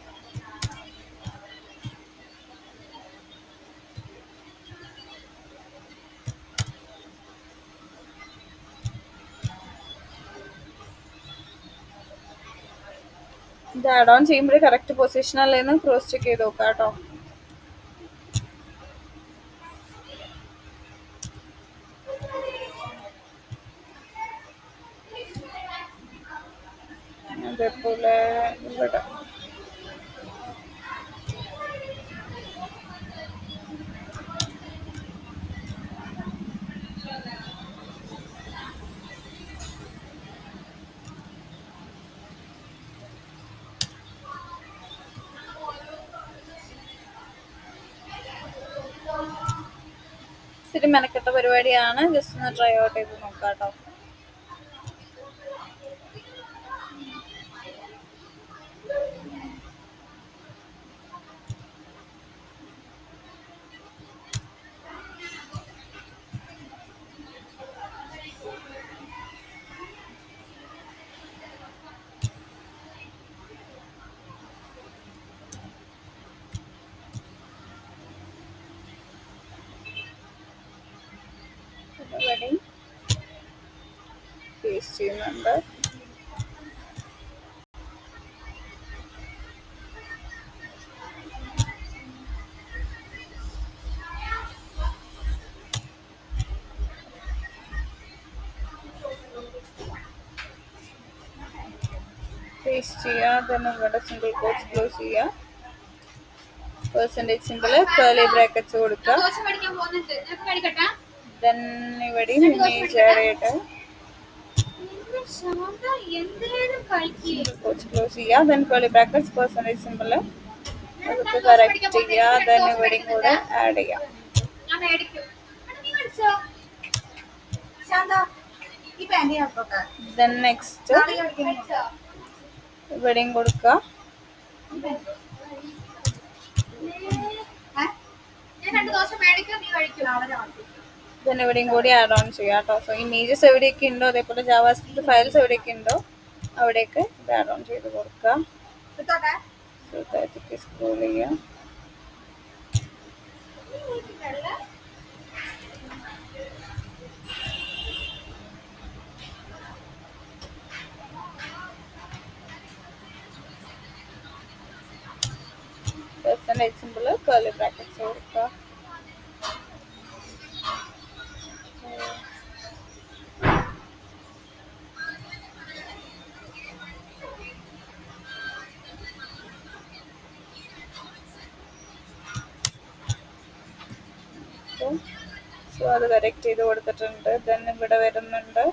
ഇത് ആഡ് ഓൺ ചെയ്യുമ്പോൾ കറക്റ്റ് പൊസിഷനല്ലേന്ന് ക്രോസ് ചെക്ക് ചെയ്ത് നോക്കാം കേട്ടോ. അതേപോലെ ഇവിടെ ഇത്തിരി മെനക്കെട്ട പരിപാടിയാണ്. ജസ്റ്റ് ഒന്ന് ട്രൈ ഔട്ട് ചെയ്ത് നോക്കാം കേട്ടോ. ഇവിടെയും പേസ്റ്റ് ചെയ്യുന്നുണ്ട്. പേസ്റ്റ് ചെയ്യുക. ദെൻ ഇവിടെ സിംഗിൾ കോട്ട്സ് ക്ലോസ് ചെയ്യുക. പെർസെൻറ്റേജ് സിമ്പിൾ കേർലി ബ്രാക്കറ്റ്സ് കൊടുക്കുക. ദെൻ ഇവിടെയും ഇമേജ് ആഡ് ചെയ്തിട്ട് ക്ലോസ് ചെയ്യുക. Then curly brackets percentage simple അതൊക്കെ കറക്റ്റ് ചെയ്യുക. ദെൻ ഇവിടെയും കൂടെ ആഡ് ചെയ്യാം. ദെൻ നെക്സ്റ്റ് ഇവിടെയും കൊടുക്കുക. ദെൻ ഇവിടെയും കൂടി ആഡ് ഓൺ ചെയ്യാം കേട്ടോ. സോ ഇമേജസ് എവിടെയൊക്കെ ഉണ്ടോ അതേപോലെ ജാവാസ്ക്രിപ്റ്റ് ഫയൽസ് എവിടെയൊക്കെ ഉണ്ടോ അവിടെയൊക്കെ ഇത് ആഡ് ഓൺ ചെയ്ത് കൊടുക്കുക. സ്ക്രോൾ ചെയ്യാം. പെർസെൻറ്റേജ് സിമ്പിൾ കേർലി ബ്രാക്കറ്റ്സ് കൊടുക്കുക. സോ അത് കറക്റ്റ് ചെയ്ത് കൊടുത്തിട്ടുണ്ട്. ദെൻ ഇവിടെ വരുന്നുണ്ട്.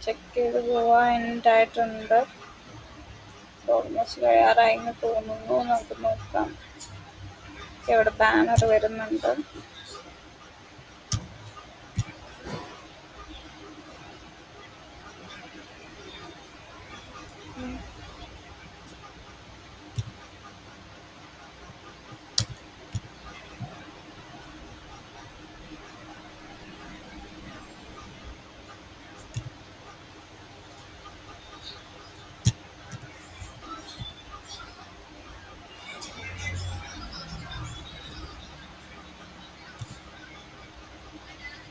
ചെക്ക് ചെയ്ത് പോവാൻ എൻഡായിട്ടുണ്ട്. ഓൾമോസ്റ്റ് കഴിയാറായെന്ന് തോന്നുന്നു. നമുക്ക് നോക്കാം. ഇവിടെ ബാനർ വരുന്നുണ്ട്.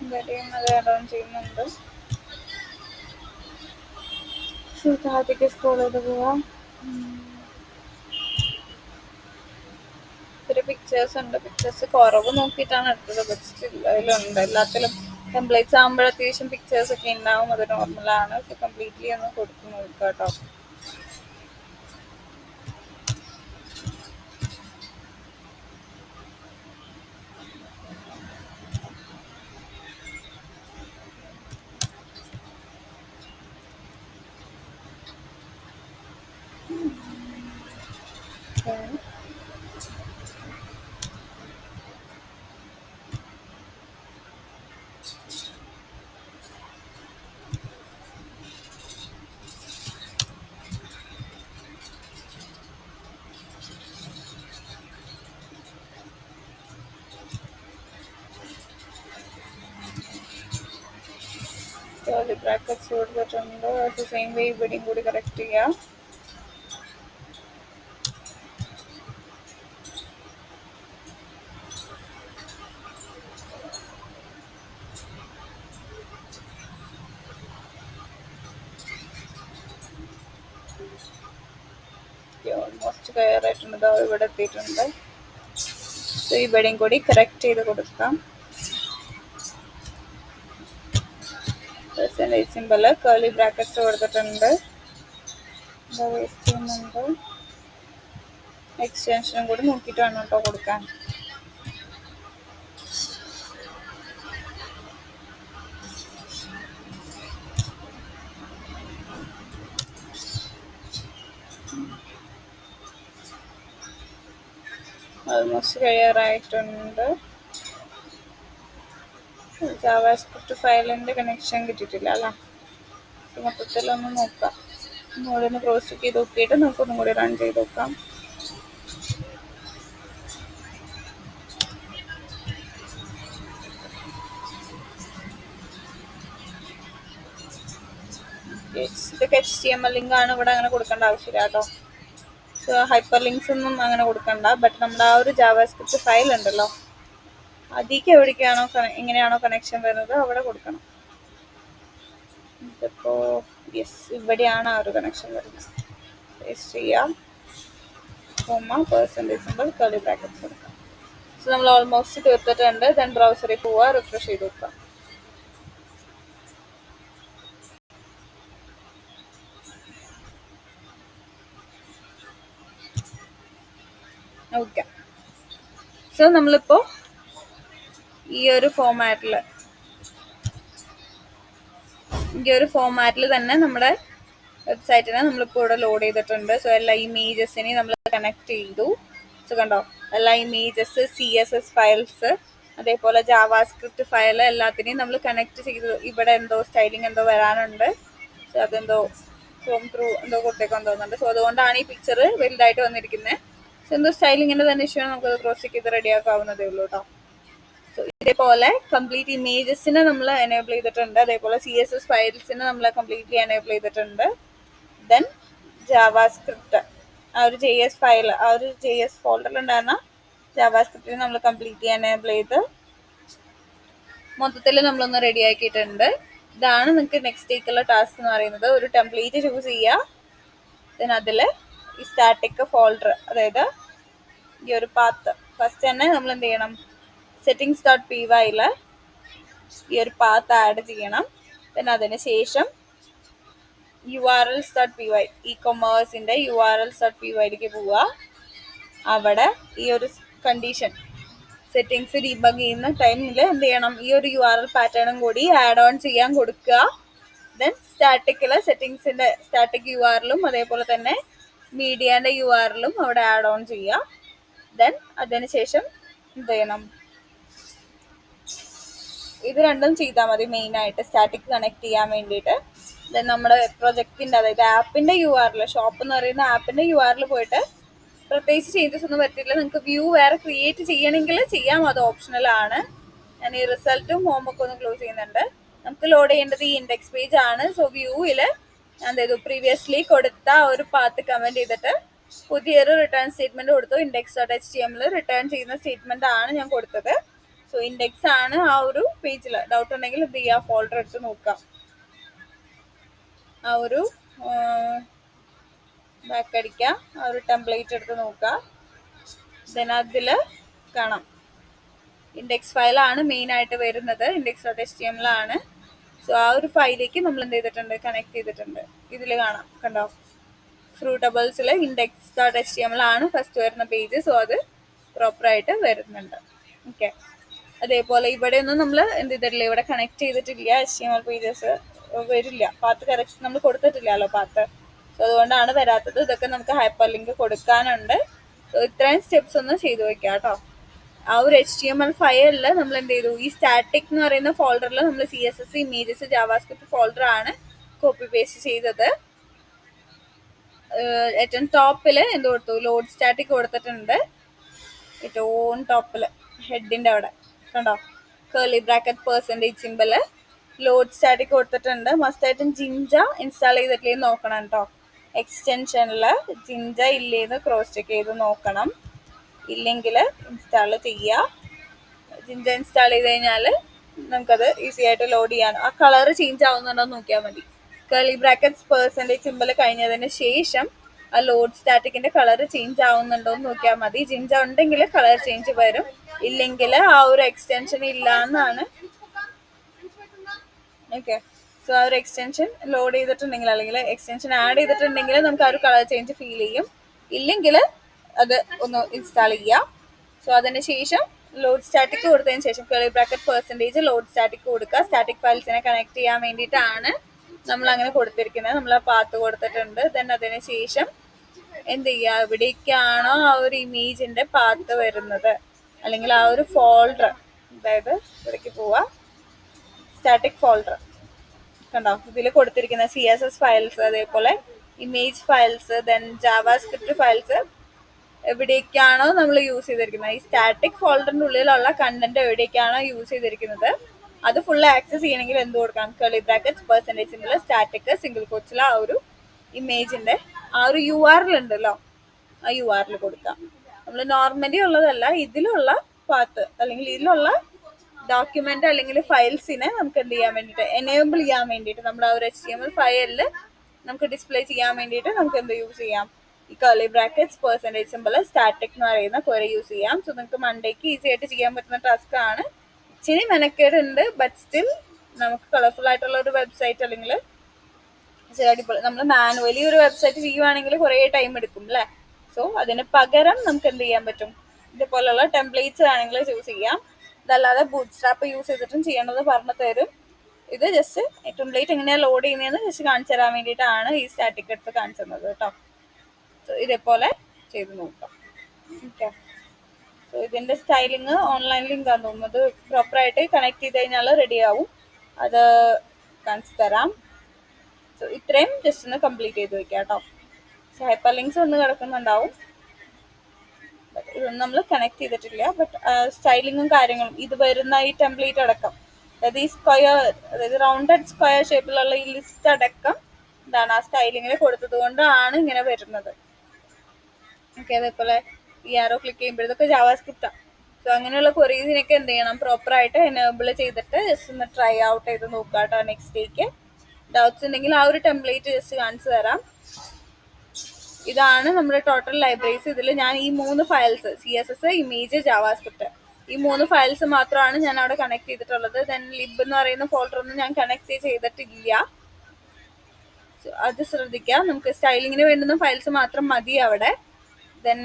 ഇവിടെയും അത് ആഡ് ഓൺ ചെയ്യുന്നുണ്ട്. താഴത്തേക്ക് സ്ക്രോൾ ചെയ്ത് പോവാം. ഒരു പിക്ചേഴ്സ് ഉണ്ട്. പിക്ചേഴ്സ് കുറവ് നോക്കിയിട്ടാണ് എടുത്തത്. ബട്ട് സ്റ്റിൽ അതിലുണ്ട്. എല്ലാത്തിലും ടെംപ്ലേറ്റ്സ് ആകുമ്പോൾ അത്യാവശ്യം പിക്ചേഴ്സ് ഒക്കെ ഉണ്ടാവും. അത് നോർമലാണ്. സോ കംപ്ലീറ്റ്ലി ഒന്ന് കൊടുത്ത് നോക്കാം കേട്ടോ. ബ്രാക്കറ്റ്സ് കൊടുത്തിട്ടുണ്ട്. അത് സെയിം വേ ഇവിടെയും കൂടി കറക്റ്റ് ചെയ്യാം. ഓൾമോസ്റ്റ് ക്ലിയർ ആയിട്ടുണ്ട്. ഇവിടെ എത്തിയിട്ടുണ്ട്. സോ ഇവിടെയും കൂടി കറക്റ്റ് ചെയ്ത് കൊടുക്കാം. പെർസെൻറ്റേജ് സിമ്പല് കേർലി ബ്രാക്കറ്റ്സ് കൊടുത്തിട്ടുണ്ട്. വേസ്റ്റ് ചെയ്യുന്നുണ്ട്. എക്സ്റ്റൻഷനും കൂടി നോക്കിയിട്ട് വേണം കേട്ടോ കൊടുക്കാൻ. ഓൾമോസ്റ്റ് കഴിയാറായിട്ടുണ്ട്. ജാവാസ്ക്രിപ്റ്റ് ഫയലിൻ്റെ കണക്ഷൻ കിട്ടിയിട്ടില്ല അല്ല. മൊത്തത്തിലൊന്ന് നോക്കാം. ഒന്നുകൂടി ഒന്ന് ക്രോസ് ചെക്ക് ചെയ്ത് നോക്കിയിട്ട് നമുക്കൊന്നും കൂടി റൺ ചെയ്ത് നോക്കാം. ഇതൊക്കെ HTML ലിങ്ക് ആണ്. ഇവിടെ അങ്ങനെ കൊടുക്കേണ്ട ആവശ്യമില്ല കേട്ടോ. സോ ഹൈപ്പർ ലിങ്ക്സ് ഒന്നും അങ്ങനെ കൊടുക്കണ്ട. ബട്ട് നമ്മുടെ ആ ഒരു ജാവാസ്ക്രിപ്റ്റ് ഫയൽ ഉണ്ടല്ലോ, അതിലേക്ക് എവിടേക്കാണോ എങ്ങനെയാണോ കണക്ഷൻ വരുന്നത് അവിടെ കൊടുക്കണം. ഇതിപ്പോൾ യെസ്, ഇവിടെയാണ് ആ ഒരു കണക്ഷൻ വരുന്നത്. പേസ്റ്റ് ചെയ്യാം. പെർസെൻറ്റേജ് സിമ്പൽ കർലി ബ്രാക്കറ്റ്സ് കൊടുക്കാം. സോ നമ്മൾ ഓൾമോസ്റ്റ് തീർത്തിട്ടുണ്ട്. ദെൻ ബ്രൗസറിൽ പോവുക, റിഫ്രഷ് ചെയ്ത് നോക്കാം. ഓക്കെ. സോ നമ്മളിപ്പോൾ ഈ ഒരു ഫോമാറ്റിൽ തന്നെ നമ്മുടെ വെബ്സൈറ്റിനെ നമ്മളിപ്പോൾ ഇവിടെ ലോഡ് ചെയ്തിട്ടുണ്ട്. സോ എല്ലാ ഇമേജസിനെയും നമ്മൾ കണക്ട് ചെയ്തു. സോ കണ്ടോ, എല്ലാ ഇമേജസ്, CSS ഫയൽസ്, അതേപോലെ ജാവാസ്ക്രിപ്റ്റ് ഫയൽ എല്ലാത്തിനെയും നമ്മൾ കണക്ട് ചെയ്തു. ഇവിടെ എന്തോ സ്റ്റൈലിംഗ് എന്തോ വരാനുണ്ട്. സോ അതെന്തോ ഫ്രോം ത്രൂ എന്തോ കൊടുത്തേക്കാൻ തോന്നുന്നുണ്ട്. സോ അതുകൊണ്ടാണ് ഈ പിക്ചർ വലുതായിട്ട് വന്നിരിക്കുന്നത്. സോ എന്തോ സ്റ്റൈലിങ്ങിൻ്റെ തന്നെ ഇഷ്യൂ നമുക്കത് ക്രോസ് ചെക്ക് ചെയ്ത് റെഡിയാക്കാവുന്നതേ ഉള്ളൂ കേട്ടോ. സോ ഇതേപോലെ കംപ്ലീറ്റ് ഇമേജസിനെ നമ്മൾ എനേബിൾ ചെയ്തിട്ടുണ്ട്. അതേപോലെ CSS ഫയൽസിനെ നമ്മൾ കംപ്ലീറ്റ്ലി എനേബിൾ ചെയ്തിട്ടുണ്ട്. ദെൻ ജാവാസ്ക്രിപ്റ്റ് ആ ഒരു ഫയൽ, ആ ഒരു ഫോൾഡറിൽ ഉണ്ടായിരുന്ന ജാവാസ്ക്രിപ്റ്റിനെ നമ്മൾ കംപ്ലീറ്റ്ലി എനേബിൾ ചെയ്ത് മൊത്തത്തിൽ നമ്മളൊന്ന് റെഡി ആക്കിയിട്ടുണ്ട്. ഇതാണ് നിങ്ങൾക്ക് നെക്സ്റ്റ് വീക്കുള്ള ടാസ്ക് എന്ന് പറയുന്നത്. ഒരു ടെംപ്ലേറ്റ് ചൂസ് ചെയ്യുക. ദെൻ അതിൽ ഈ സ്റ്റാറ്റിക് ഫോൾഡർ, അതായത് ഈ ഒരു പാത്ത് ഫസ്റ്റ് തന്നെ നമ്മൾ എന്ത് ചെയ്യണം, settings.py ഈ ഒരു പാത്ത് ആഡ് ചെയ്യണം. പിന്നെ അതിന് ശേഷം urls.py, ഇ-കൊമേഴ്സിൻ്റെ urls.py പോവുക. അവിടെ ഈ ഒരു കണ്ടീഷൻ സെറ്റിങ്സ് ഡീബഗ് ചെയ്യുന്ന ടൈമിൽ എന്ത് ചെയ്യണം, ഈ ഒരു URL പാറ്റേണും കൂടി ആഡ് ഓൺ ചെയ്യാൻ കൊടുക്കുക. ദെൻ സ്റ്റാറ്റിക്കില് സെറ്റിങ്സിന്റെ സ്റ്റാറ്റിക് യു ആറിലും അതേപോലെ തന്നെ മീഡിയന്റെ യു ആറിലും അവിടെ ആഡ് ഓൺ ചെയ്യുക. ദെൻ അതിനുശേഷം എന്ത് ചെയ്യണം, ഇത് രണ്ടും ചെയ്താൽ മതി മെയിൻ ആയിട്ട് സ്റ്റാറ്റിക് കണക്ട് ചെയ്യാൻ വേണ്ടിയിട്ട്. ദെൻ നമ്മുടെ പ്രൊജക്റ്റിന്റെ അതായത് ആപ്പിന്റെ യു ആറിൽ, ഷോപ്പ് എന്ന് പറയുന്ന ആപ്പിന്റെ യു ആറിൽ പോയിട്ട് പ്രത്യേകിച്ച് ചേഞ്ചസ് ഒന്നും പറ്റില്ല. നിങ്ങൾക്ക് വ്യൂ വേറെ ക്രിയേറ്റ് ചെയ്യണമെങ്കിൽ ചെയ്യാം, അത് ഓപ്ഷണൽ ആണ്. ഞാൻ ഈ റിസൾട്ടും ഹോമൊക്കെ ഒന്ന് ക്ലോസ് ചെയ്യുന്നുണ്ട്. നമുക്ക് ലോഡ് ചെയ്യേണ്ടത് ഈ ഇൻഡെക്സ് പേജ് ആണ്. സോ വ്യൂവിൽ ഞാൻ എന്ത് ചെയ്തു, പ്രീവിയസ്ലി കൊടുത്ത ഒരു പാത്ത് കമന്റ് ചെയ്തിട്ട് പുതിയൊരു റിട്ടേൺ സ്റ്റേറ്റ്മെന്റ് കൊടുത്തു. ഇൻഡെക്സ് ഡോട്ട് HTML റിട്ടേൺ ചെയ്യുന്ന സ്റ്റേറ്റ്മെന്റ് ആണ് ഞാൻ കൊടുത്തത്. സോ ഇൻഡെക്സ് ആണ് ആ ഒരു പേജിൽ. ഡൗട്ട് ഉണ്ടെങ്കിൽ എന്ത് ചെയ്യുക, ഫോൾഡർ എടുത്ത് നോക്കാം. ആ ഒരു ബാക്ക് അടിക്കുക, ആ ഒരു ടെംപ്ലേറ്റ് എടുത്ത് നോക്കുക. ദെൻ അതിൽ കാണാം ഇൻഡെക്സ് ഫയലാണ് മെയിൻ ആയിട്ട് വരുന്നത്, ഇൻഡെക്സ് ഡോട്ട് HTML ആണ്. സോ ആ ഒരു ഫയലിലേക്ക് നമ്മൾ എന്ത് ചെയ്തിട്ടുണ്ട്, കണക്ട് ചെയ്തിട്ടുണ്ട്. ഇതിൽ കാണാം, കണ്ടോ, ഫ്രൂട്ടബിൾസിൽ ഇൻഡെക്സ് ഡോട്ട് HTML ആണ് ഫസ്റ്റ് വരുന്ന പേജ്. സോ അത് പ്രോപ്പറായിട്ട് വരുന്നുണ്ട്. ഓക്കെ, അതേപോലെ ഇവിടെ ഒന്നും നമ്മൾ എന്ത് ചെയ്തിട്ടില്ല, ഇവിടെ കണക്ട് ചെയ്തിട്ടില്ല. HTML പേജസ് വരില്ല, പാത്ത് കറക്റ്റ് നമ്മൾ കൊടുത്തിട്ടില്ലല്ലോ പാത്ത്. സോ അതുകൊണ്ടാണ് വരാത്തത്. ഇതൊക്കെ നമുക്ക് ഹൈപ്പർ ലിങ്ക് കൊടുക്കാനുണ്ട്. സോ ഇത്രയും സ്റ്റെപ്സ് ഒന്ന് ചെയ്തു വെക്കാം കേട്ടോ. ആ ഒരു HTML ഫയലിൽ നമ്മൾ എന്ത് ചെയ്തു, ഈ സ്റ്റാറ്റിക് എന്ന് പറയുന്ന ഫോൾഡറിൽ നമ്മൾ CSS, ഇമേജസ്, ജാവാസ്ക്രിപ്റ്റ് ഫോൾഡർ ആണ് കോപ്പി പേസ്റ്റ് ചെയ്തത്. ഏറ്റവും ടോപ്പിൽ എന്ത് കൊടുത്തു, ലോഡ് സ്റ്റാറ്റിക് കൊടുത്തിട്ടുണ്ട്. ഏറ്റവും ടോപ്പിൽ ഹെഡിന്റെ അവിടെ കണ്ടോ, curly bracket percentage simple, load static കൊടുത്തിട്ടുണ്ട്. മസ്റ്റായിട്ടും ജിഞ്ച ഇൻസ്റ്റാൾ ചെയ്തിട്ടില്ലെന്ന് നോക്കണം കേട്ടോ. എക്സ്റ്റൻഷനിൽ ജിഞ്ച ഇല്ലേന്ന് ക്രോസ് ചെക്ക് ചെയ്ത് നോക്കണം. ഇല്ലെങ്കിൽ ഇൻസ്റ്റാൾ ചെയ്യുക. ജിഞ്ച ഇൻസ്റ്റാൾ ചെയ്ത് കഴിഞ്ഞാൽ നമുക്കത് ഈസി ആയിട്ട് ലോഡ് ചെയ്യാൻ. ആ കളർ ചേഞ്ച് ആവുന്നുണ്ടോ നോക്കിയാൽ മതി. കേർലി ബ്രാക്കറ്റ്സ് പെർസെൻറ്റേജ് സിമ്പിൾ കഴിഞ്ഞതിന് ശേഷം ആ ലോഡ് സ്റ്റാറ്റിക്കിന്റെ കളർ ചേഞ്ച് ആവുന്നുണ്ടോ എന്ന് നോക്കിയാൽ മതി. ജിഞ്ച ഉണ്ടെങ്കിൽ കളർ ചേഞ്ച് വരും, ഇല്ലെങ്കിൽ ആ ഒരു എക്സ്റ്റൻഷൻ ഇല്ല എന്നാണ്. ഓക്കെ, സോ ആ ഒരു എക്സ്റ്റൻഷൻ ലോഡ് ചെയ്തിട്ടുണ്ടെങ്കിൽ അല്ലെങ്കിൽ എക്സ്റ്റൻഷൻ ആഡ് ചെയ്തിട്ടുണ്ടെങ്കിൽ നമുക്ക് ആ ഒരു കളർ ചേഞ്ച് ഫീൽ ചെയ്യും. ഇല്ലെങ്കിൽ അത് ഒന്ന് ഇൻസ്റ്റാൾ ചെയ്യുക. സോ അതിന് ശേഷം ലോഡ് സ്റ്റാറ്റിക് കൊടുത്തതിന് ശേഷം curly bracket percentage load static കൊടുക്കുക. സ്റ്റാറ്റിക് ഫയൽസിനെ കണക്ട് ചെയ്യാൻ വേണ്ടിയിട്ടാണ് നമ്മൾ അങ്ങനെ കൊടുത്തിരിക്കുന്നത്. നമ്മൾ ആ പാത്ത് കൊടുത്തിട്ടുണ്ട്. ദെൻ അതിന് ശേഷം എന്ത് ചെയ്യുക, എവിടേക്കാണോ ആ ഒരു ഇമേജിന്റെ പാത്ത് വരുന്നത് അല്ലെങ്കിൽ ആ ഒരു ഫോൾഡർ, അതായത് ഇവിടേക്ക് പോവുക, സ്റ്റാറ്റിക് ഫോൾഡർ കണ്ടോ, ഇതിൽ കൊടുത്തിരിക്കുന്ന CSS ഫയൽസ്, അതേപോലെ image files, then JavaScript files എവിടേക്കാണോ നമ്മൾ യൂസ് ചെയ്തിരിക്കുന്നത്, ഈ സ്റ്റാറ്റിക് ഫോൾഡറിന്റെ ഉള്ളിലുള്ള കണ്ടന്റ് എവിടേക്കാണോ യൂസ് ചെയ്തിരിക്കുന്നത് അത് ഫുൾ ആക്സസ് ചെയ്യണമെങ്കിൽ എന്ത് കൊടുക്കണം, curly brackets percentage simple static single കോട്സിൽ ആ ഒരു ഇമേജിന്റെ ആ ഒരു URL ഉണ്ടല്ലോ, ആ URL കൊടുക്കാം. നമ്മൾ നോർമലി ഉള്ളതല്ല, ഇതിലുള്ള പാത്ത് അല്ലെങ്കിൽ ഇതിലുള്ള ഡോക്യുമെന്റ് അല്ലെങ്കിൽ ഫയൽസിനെ നമുക്ക് എന്ത് ചെയ്യാൻ വേണ്ടിയിട്ട്, എനേബിൾ ചെയ്യാൻ വേണ്ടിയിട്ട്, നമ്മുടെ ആ ഒരു HTML ഫയലിൽ നമുക്ക് ഡിസ്പ്ലേ ചെയ്യാൻ വേണ്ടിയിട്ട് നമുക്ക് എന്ത് യൂസ് ചെയ്യാം, ഈ curly brackets percentage simple static എന്ന് പറയുന്ന ക്വറി യൂസ് ചെയ്യാം. സോ നിങ്ങൾക്ക് മണ്ടേക്ക് ഈസി ആയിട്ട് ചെയ്യാൻ പറ്റുന്ന ടാസ്ക് ആണ്. ഇച്ചിരി മെനക്കേടുണ്ട്, ബട്ട് സ്റ്റിൽ നമുക്ക് കളർഫുൾ ആയിട്ടുള്ള ഒരു വെബ്സൈറ്റ് അല്ലെങ്കിൽ അടിപൊളി, നമ്മൾ മാനുവലി ഒരു വെബ്സൈറ്റ് ചെയ്യുവാണെങ്കിൽ കുറേ ടൈം എടുക്കും അല്ലേ. സോ അതിന് പകരം നമുക്ക് എന്ത് ചെയ്യാൻ പറ്റും, ഇതുപോലുള്ള ടെംപ്ലേറ്റ്സ് ആണെങ്കിൽ ചൂസ് ചെയ്യാം. ഇതല്ലാതെ ബൂട്ട് സ്ട്രാപ്പ് യൂസ് ചെയ്തിട്ടും ചെയ്യേണ്ടത് പറഞ്ഞു തരും. ഇത് ജസ്റ്റ് ടെംപ്ലേറ്റ് എങ്ങനെയാണ് ലോഡ് ചെയ്യുന്നതെന്ന് ജസ്റ്റ് കാണിച്ചു തരാൻ വേണ്ടിയിട്ടാണ് ഈ സ്റ്റാറ്റിക് എടുത്ത് കാണിച്ചു തന്നത് കേട്ടോ. സോ ഇതേപോലെ ചെയ്ത് നോക്കാം. ഓക്കെ, സോ ഇതിൻ്റെ സ്റ്റൈലിങ് ഓൺലൈൻ ലിങ്ക് ആണെന്ന് തോന്നുന്നത്. പ്രോപ്പറായിട്ട് കണക്ട് ചെയ്ത് കഴിഞ്ഞാൽ റെഡി ആവും. അത് കാണിച്ചു തരാം. സോ ഇത്രയും ജസ്റ്റ് ഒന്ന് കംപ്ലീറ്റ് ചെയ്ത് വെക്കാം കേട്ടോ. സോ ഹൈപ്പർ ലിങ്ക്സ് ഒന്ന് കിടക്കുന്നുണ്ടാവും, ഇതൊന്നും നമ്മൾ കണക്ട് ചെയ്തിട്ടില്ല. ബട്ട് സ്റ്റൈലിങ്ങും കാര്യങ്ങളും ഇത് വരുന്ന ഈ ടെംപ്ലേറ്റ് അടക്കം, അതായത് ഈ സ്ക്വയർ, അതായത് റൗണ്ടഡ് സ്ക്വയർ ഷേപ്പിലുള്ള ഈ ലിസ്റ്റ് അടക്കം എന്താണ് ആ സ്റ്റൈലിങ്ങിൽ കൊടുത്തത് കൊണ്ടാണ് ഇങ്ങനെ വരുന്നത്. ഓക്കെ, അതേപോലെ ഈ ആരോ ക്ലിക്ക് ചെയ്യുമ്പോൾ ഇതൊക്കെ ജാവാസ്ക്രിപ്റ്റാണ്. സോ അങ്ങനെയുള്ള ക്വറീസിനൊക്കെ എന്ത് ചെയ്യണം, പ്രോപ്പറായിട്ട് എനേബിൾ ചെയ്തിട്ട് ജസ്റ്റ് ഒന്ന് ട്രൈ ഔട്ട് ചെയ്ത് നോക്കാം കേട്ടോ. നെക്സ്റ്റിലേക്ക് ഡൗട്ട്സ് ഉണ്ടെങ്കിൽ ആ ഒരു ടെംപ്ലേറ്റ് ജസ്റ്റ് കാണിച്ചു തരാം. ഇതാണ് നമ്മുടെ ടോട്ടൽ ലൈബ്രറീസ്. ഇതിൽ ഞാൻ ഈ 3 ഫയൽസ് CSS, ഇമേജ്, ജാവാസ്ക്രിപ്റ്റ്, ഈ 3 ഫയൽസ് മാത്രമാണ് ഞാൻ അവിടെ കണക്ട് ചെയ്തിട്ടുള്ളത്. ദെൻ ലിബ് എന്ന് പറയുന്ന ഫോൾഡർ ഒന്നും ഞാൻ കണക്ട് ചെയ്തിട്ടില്ല. അത് ശ്രദ്ധിക്കുക. നമുക്ക് സ്റ്റൈലിങ്ങിന് വേണ്ടുന്ന ഫയൽസ് മാത്രം മതി അവിടെ. ദെൻ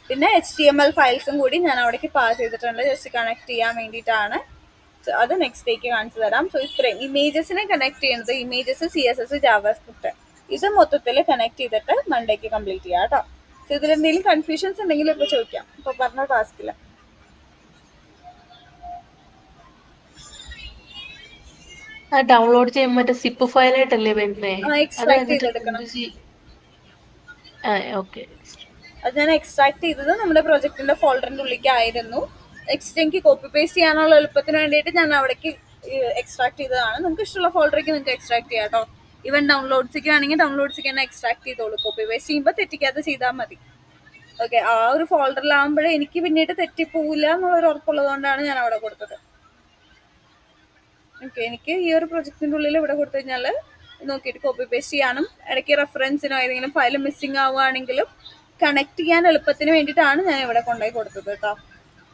പിന്നെ HTML ഫയൽസും കൂടി ഞാൻ അവിടേക്ക് പാസ് ചെയ്തിട്ടുണ്ട്, ജസ്റ്റ് കണക്ട് ചെയ്യാൻ വേണ്ടിയിട്ടാണ്. സോ അത് നെക്സ്റ്റ് ഡേക്ക് കാണിച്ചു തരാം. സോ ഇത്രയും ഇമേജസിനെ കണക്ട് ചെയ്യുന്നത് ഇമേജസ്, CSS, ജാവാസ്ക്രിപ്റ്റ് ഇത് മൊത്തത്തിൽ കണക്ട് ചെയ്തിട്ട് മൺഡേക്ക് കംപ്ലീറ്റ് ചെയ്യാം കേട്ടോ. സോ ഇതിൽ എന്തെങ്കിലും കൺഫ്യൂഷൻസ് ഉണ്ടെങ്കിൽ ഇപ്പോൾ ചോദിക്കാം, ഇപ്പോൾ പറഞ്ഞ ടാസ്കിൽ. ആ ഡൗൺലോഡ് ചെയ്യുമ്പോൾ മറ്റേ സിപ്പ് ഫയലായിട്ടല്ലേ വരുന്നേ? അത് എക്സ്ട്രാക്ട് എന്നിട്ട് ചെയ്തെടുക്കണം. ഓക്കെ. അത് ഞാൻ എക്സ്ട്രാക്ട് ചെയ്തത് നമ്മുടെ പ്രൊജക്ടിന്റെ ഫോൾഡറിന്റെ ഉള്ളിലേക്ക് ആയിരുന്നു. നെക്സ്റ്റ് എനിക്ക് കോപ്പി പേസ്റ്റ് ചെയ്യാനുള്ള എളുപ്പത്തിന് വേണ്ടിയിട്ട് ഞാൻ അവിടേക്ക് എക്സ്ട്രാക്ട് ചെയ്തതാണ്. നിങ്ങൾക്ക് ഇഷ്ടമുള്ള ഫോൾഡറേക്ക് നിങ്ങൾക്ക് എക്സ്ട്രാക്ട് ചെയ്യാം കേട്ടോ. ഈവൻ ഡൗൺലോഡ്സിക്ക് ആണെങ്കിൽ ഡൗൺലോഡ്സിക്ക് തന്നെ എക്സ്ട്രാക്ട് ചെയ്തോളൂ. കോപ്പി പേസ്റ്റ് ചെയ്യുമ്പോൾ തെറ്റിക്കാതെ ചെയ്താൽ മതി. ഓക്കെ, ആ ഒരു ഫോൾഡറിലാകുമ്പോഴേ എനിക്ക് പിന്നീട് തെറ്റിപ്പോവില്ല എന്നുള്ളൊരു ഉറപ്പുള്ളതുകൊണ്ടാണ് ഞാൻ അവിടെ കൊടുത്തത്. ഓക്കെ, എനിക്ക് ഈ ഒരു പ്രൊജക്ടിന്റെ ഉള്ളിൽ ഇവിടെ കൊടുത്തു കഴിഞ്ഞാൽ നോക്കിയിട്ട് കോപ്പി പേസ്റ്റ് ചെയ്യാനും ഇടയ്ക്ക് റെഫറൻസിനോ ഏതെങ്കിലും ഫയൽ മിസ്സിംഗ് ആവുകയാണെങ്കിലും കണക്ട് ചെയ്യാൻ എളുപ്പത്തിന് വേണ്ടിയിട്ടാണ് ഞാൻ ഇവിടെ കൊണ്ടുപോയി കൊടുത്തത് കേട്ടോ.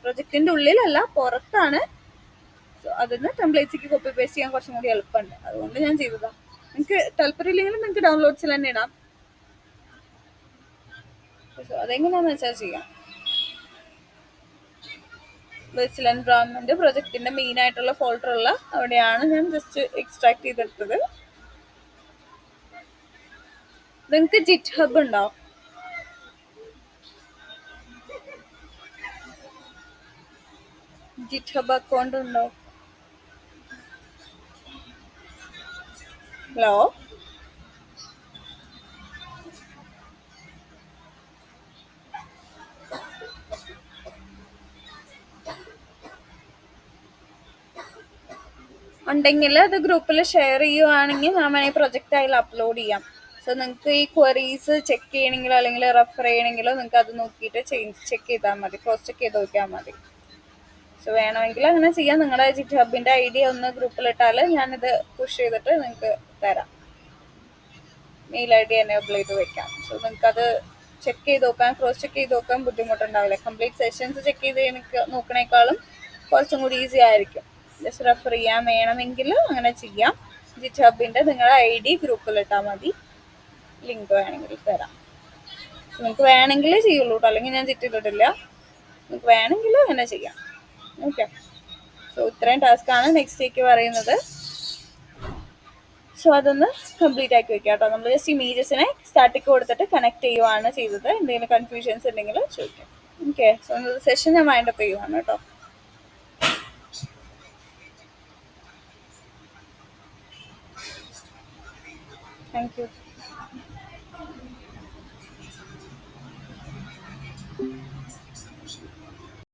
പ്രൊജക്ടിന്റെ ഉള്ളിലല്ല, പുറത്താണ്. സോ അതിന് ടെംപ്ലേറ്റ്സിക്ക് കോപ്പി പേസ്റ്റ് ചെയ്യാൻ കുറച്ചും കൂടി എളുപ്പമുണ്ട്, അതുകൊണ്ട് ഞാൻ ചെയ്തതാണ്. നിങ്ങൾക്ക് താല്പര്യമില്ലെങ്കിലും നിങ്ങൾക്ക് ഡൗൺലോഡ്സിൽ തന്നെ ഇടാം. സോ അതെങ്ങനെയാണെന്ന് വെച്ചാൽ ചെയ്യാം. വെർച്വൽ എൻവയോൺമെന്റ് പ്രൊജക്ടിന്റെ മെയിൻ ആയിട്ടുള്ള ഫോൾഡർ ഉള്ള അവിടെയാണ് ഞാൻ ജസ്റ്റ് എക്സ്ട്രാക്ട് ചെയ്തെടുത്തത്. നിങ്ങൾക്ക് ജിറ്റ് ഹബ് ഉണ്ടോ? ജിറ്റ് ഹബ് അക്കൗണ്ട് ഉണ്ടോ? ഹലോ, ഉണ്ടെങ്കിൽ അത് ഗ്രൂപ്പിൽ ഷെയർ ചെയ്യുവാണെങ്കിൽ ഞാൻ വേണമെങ്കിൽ പ്രൊജക്റ്റ് അതിൽ അപ്ലോഡ് ചെയ്യാം. സോ നിങ്ങൾക്ക് ഈ ക്വറീസ് ചെക്ക് ചെയ്യണമെങ്കിലോ അല്ലെങ്കിൽ റെഫർ ചെയ്യണമെങ്കിലോ നിങ്ങൾക്ക് അത് നോക്കിയിട്ട് ചെക്ക് ചെയ്താൽ മതി, ക്രോസ് ചെക്ക് ചെയ്ത് നോക്കിയാൽ മതി. സോ വേണമെങ്കിൽ അങ്ങനെ ചെയ്യാം. നിങ്ങളുടെ ജിറ്റ് ഹബിൻ്റെ ID ഒന്ന് ഗ്രൂപ്പിലിട്ടാൽ ഞാനിത് പുഷ് ചെയ്തിട്ട് നിങ്ങൾക്ക് തരാം. മെയിൽ ID എനേബിൾ ചെയ്ത് വെക്കാം. സോ നിങ്ങൾക്കത് ചെക്ക് ചെയ്ത് നോക്കാൻ, ക്രോസ് ചെക്ക് ചെയ്ത് നോക്കാൻ ബുദ്ധിമുട്ടുണ്ടാവില്ല. കംപ്ലീറ്റ് സെഷൻസ് ചെക്ക് ചെയ്ത് നോക്കണേക്കാളും കുറച്ചും കൂടി ഈസി ആയിരിക്കും. ജസ്റ്റ് റെഫർ ചെയ്യാൻ വേണമെങ്കിൽ അങ്ങനെ ചെയ്യാം. ജിറ്റ് ഹബിൻ്റെ നിങ്ങളുടെ ID ഗ്രൂപ്പിലിട്ടാൽ മതി. ലിങ്ക് വേണമെങ്കിൽ തരാം. നിങ്ങൾക്ക് വേണമെങ്കിൽ ചെയ്യുള്ളൂ കേട്ടോ, അല്ലെങ്കിൽ ഞാൻ ജിറ്റ് ഇട്ടിട്ടില്ല. നിങ്ങൾക്ക് വേണമെങ്കിൽ അങ്ങനെ ചെയ്യാം. ഓക്കെ, സോ ഇത്രയും ടാസ്ക്കാണ് നെക്സ്റ്റ് ഡേക്ക് പറയുന്നത്. സോ അതൊന്ന് കംപ്ലീറ്റ് ആക്കി വെക്കാം കേട്ടോ. നമ്മൾ ജസ്റ്റ് ഇമേജസിനെ സ്റ്റാറ്റിക് കൊടുത്തിട്ട് കണക്ട് ചെയ്യുവാണ് ചെയ്തത്. എന്തെങ്കിലും കൺഫ്യൂഷൻസ് ഉണ്ടെങ്കിൽ ചോദിക്കാം. ഓക്കെ, സോ ഇന്നത്തെ സെഷൻ ഞാൻ വൈൻഡപ്പ് ചെയ്യുവാണ് കേട്ടോ. Thank you.